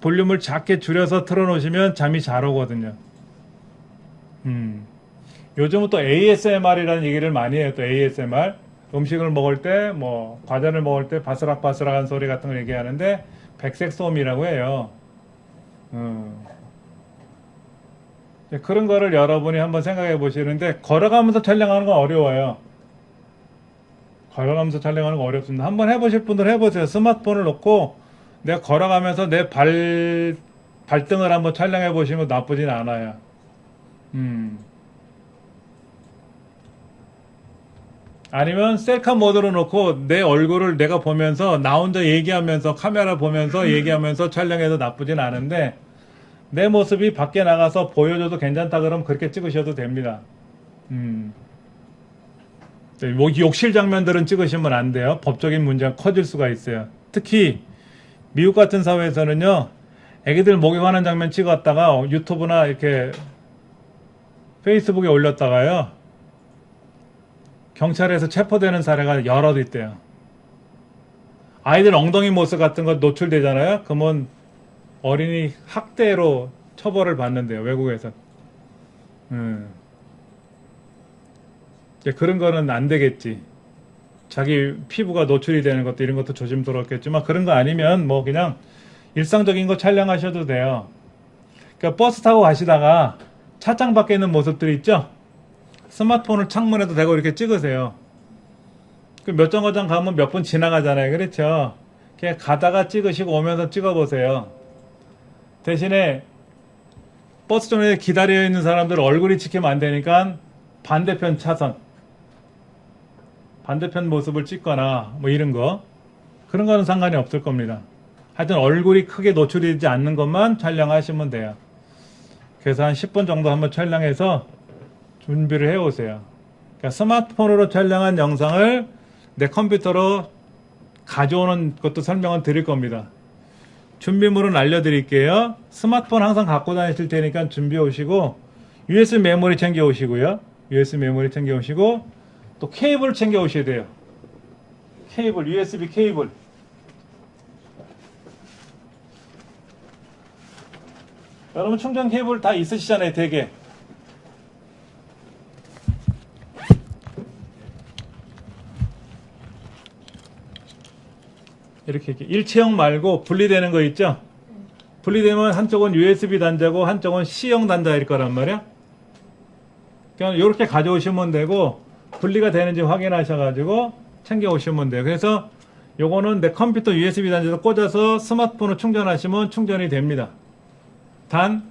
볼륨을 작게 줄여서 틀어놓으시면 잠이 잘 오거든요. 요즘은 또 ASMR이라는 얘기를 많이 해요. 또 ASMR. 음식을 먹을 때, 뭐 과자를 먹을 때 바스락바스락한 소리 같은 걸 얘기하는데 백색 소음이라고 해요. 그런 거를 여러분이 한번 생각해 보시는데, 걸어가면서 촬영하는 건 어려워요. 걸어가면서 촬영하는 거 어렵습니다. 한번 해보실 분들 해보세요. 스마트폰을 놓고 내가 걸어가면서 내 발등을 한번 촬영해 보시면 나쁘진 않아요. 아니면 셀카 모드로 놓고 내 얼굴을 내가 보면서 나 혼자 얘기하면서 카메라 보면서 얘기하면서 촬영해도 나쁘진 않은데, 내 모습이 밖에 나가서 보여줘도 괜찮다 그러면 그렇게 찍으셔도 됩니다. 뭐 욕실 장면들은 찍으시면 안 돼요. 법적인 문제가 커질 수가 있어요. 특히 미국 같은 사회에서는요, 애기들 목욕하는 장면 찍었다가 유튜브나 이렇게 페이스북에 올렸다가요, 경찰에서 체포되는 사례가 여러 있대요. 아이들 엉덩이 모습 같은 거 노출되잖아요. 그러면 어린이 학대로 처벌을 받는데요, 외국에서. 이제 그런 거는 안 되겠지. 자기 피부가 노출이 되는 것도 이런 것도 조심스럽겠지만 그런 거 아니면 뭐 그냥 일상적인 거 촬영하셔도 돼요. 그러니까 버스 타고 가시다가 차창 밖에 있는 모습들이 있죠? 스마트폰을 창문에도 대고 이렇게 찍으세요. 그 몇 정거장 가면 몇 분 지나가잖아요. 그렇죠? 그냥 가다가 찍으시고 오면서 찍어보세요. 대신에 버스 정류장에 기다려 있는 사람들 얼굴이 찍히면 안 되니까 반대편 차선, 반대편 모습을 찍거나 뭐 이런 거, 그런 거는 상관이 없을 겁니다. 하여튼 얼굴이 크게 노출이 되지 않는 것만 촬영하시면 돼요. 그래서 한 10분 정도 한번 촬영해서 준비를 해오세요. 그러니까 스마트폰으로 촬영한 영상을 내 컴퓨터로 가져오는 것도 설명을 드릴 겁니다. 준비물은 알려드릴게요. 스마트폰 항상 갖고 다니실 테니까 준비해 오시고, USB 메모리 챙겨 오시고요. USB 메모리 챙겨 오시고, 또 케이블 챙겨 오셔야 돼요. 케이블, USB 케이블. 여러분 충전 케이블 다 있으시잖아요, 되게. 이렇게 일체형 말고 분리되는 거 있죠? 분리되면 한쪽은 USB 단자고 한쪽은 C형 단자일 거란 말이야. 그냥 이렇게 가져오시면 되고, 분리가 되는지 확인하셔가지고 챙겨 오시면 돼요. 그래서 요거는 내 컴퓨터 USB 단자로 꽂아서 스마트폰을 충전하시면 충전이 됩니다. 단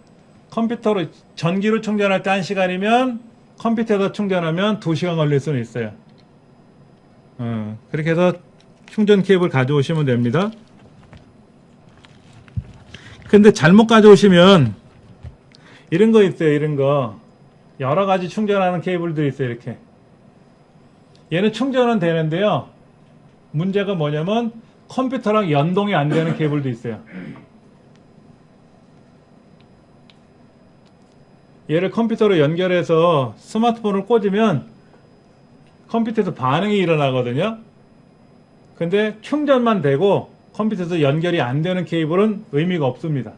컴퓨터로 전기로 충전할 때 1시간이면 컴퓨터에서 충전하면 2시간 걸릴 수는 있어요. 그렇게 해서 충전 케이블 가져오시면 됩니다. 근데 잘못 가져오시면 이런 거 있어요. 이런 거 여러 가지 충전하는 케이블들이 있어요. 이렇게 얘는 충전은 되는데요, 문제가 뭐냐면 컴퓨터랑 연동이 안 되는 케이블도 있어요. 얘를 컴퓨터로 연결해서 스마트폰을 꽂으면 컴퓨터에서 반응이 일어나거든요. 근데 충전만 되고 컴퓨터에서 연결이 안 되는 케이블은 의미가 없습니다.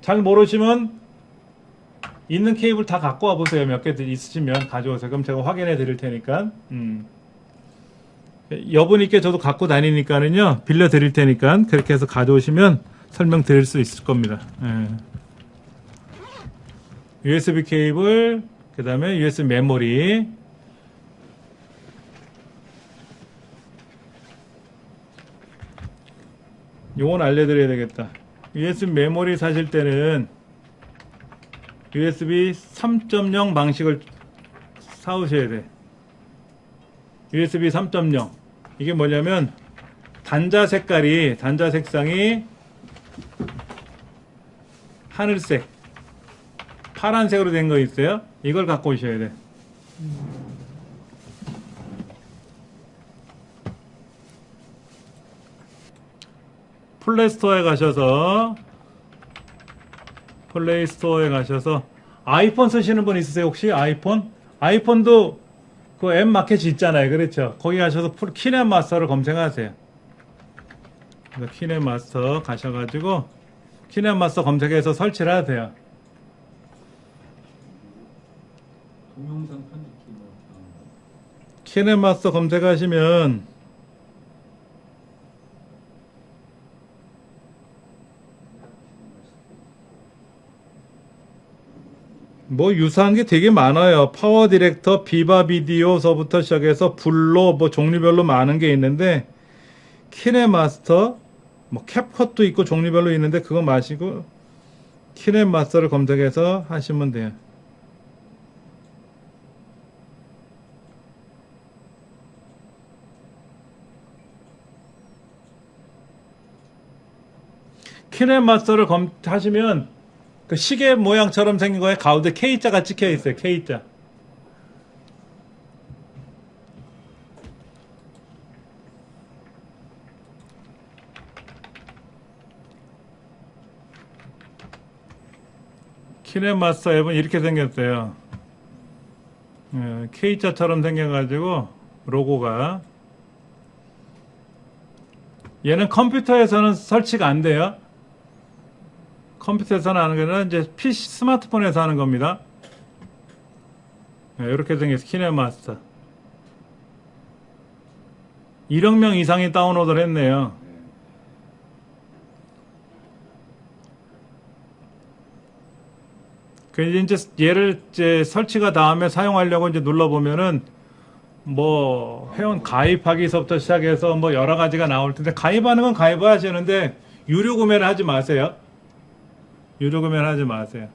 잘 모르시면 있는 케이블 다 갖고 와보세요. 몇 개 있으시면 가져오세요. 그럼 제가 확인해 드릴 테니까. 여분이께 저도 갖고 다니니까는요, 빌려 드릴 테니까 그렇게 해서 가져오시면 설명 드릴 수 있을 겁니다. USB 케이블, 그 다음에 USB 메모리. 요건 알려드려야 되겠다. USB 메모리 사실 때는 USB 3.0 방식을 사오셔야 돼. USB 3.0. 이게 뭐냐면 단자 색상이 하늘색, 파란색으로 된 거 있어요. 이걸 갖고 오셔야 돼. 플레이스토어에 가셔서 아이폰 쓰시는 분 있으세요? 혹시 아이폰? 아이폰도 그 앱 마켓이 있잖아요. 그렇죠? 거기 가셔서 키넷마스터를 검색하세요. 키넷마스터 가셔가지고 키넷마스터 검색해서 설치를 하세요.
동영상 편집기
키넷마스터 검색하시면 뭐 유사한 게 되게 많아요. 파워 디렉터, 비바 비디오서부터 시작해서 블로 뭐 종류별로 많은 게 있는데, 키넷마스터, 뭐 캡컷도 있고 종류별로 있는데 그거 마시고 키넷마스터를 검색해서 하시면 돼요. 키넷마스터를 하시면 그 시계 모양처럼 생긴 거에 가운데 K자가 찍혀 있어요. K자. 키넷마스터 앱은 이렇게 생겼어요. K자처럼 생겨가지고 로고가 얘는 컴퓨터에서는 설치가 안 돼요. 컴퓨터에서는 하는 거는 이제 PC 스마트폰에서 하는 겁니다. 이렇게 생겨서 키넷마스터 1억 명 이상이 다운로드를 했네요. 그 이제 얘를 이제 설치가 다음에 사용하려고 이제 눌러보면은 뭐 회원 가입하기서부터 시작해서 뭐 여러 가지가 나올 텐데 가입하는 건 가입하시는데 유료 구매를 하지 마세요. 유료 구매를 하지 마세요.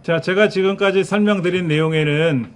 자, 제가 지금까지 설명드린 내용에는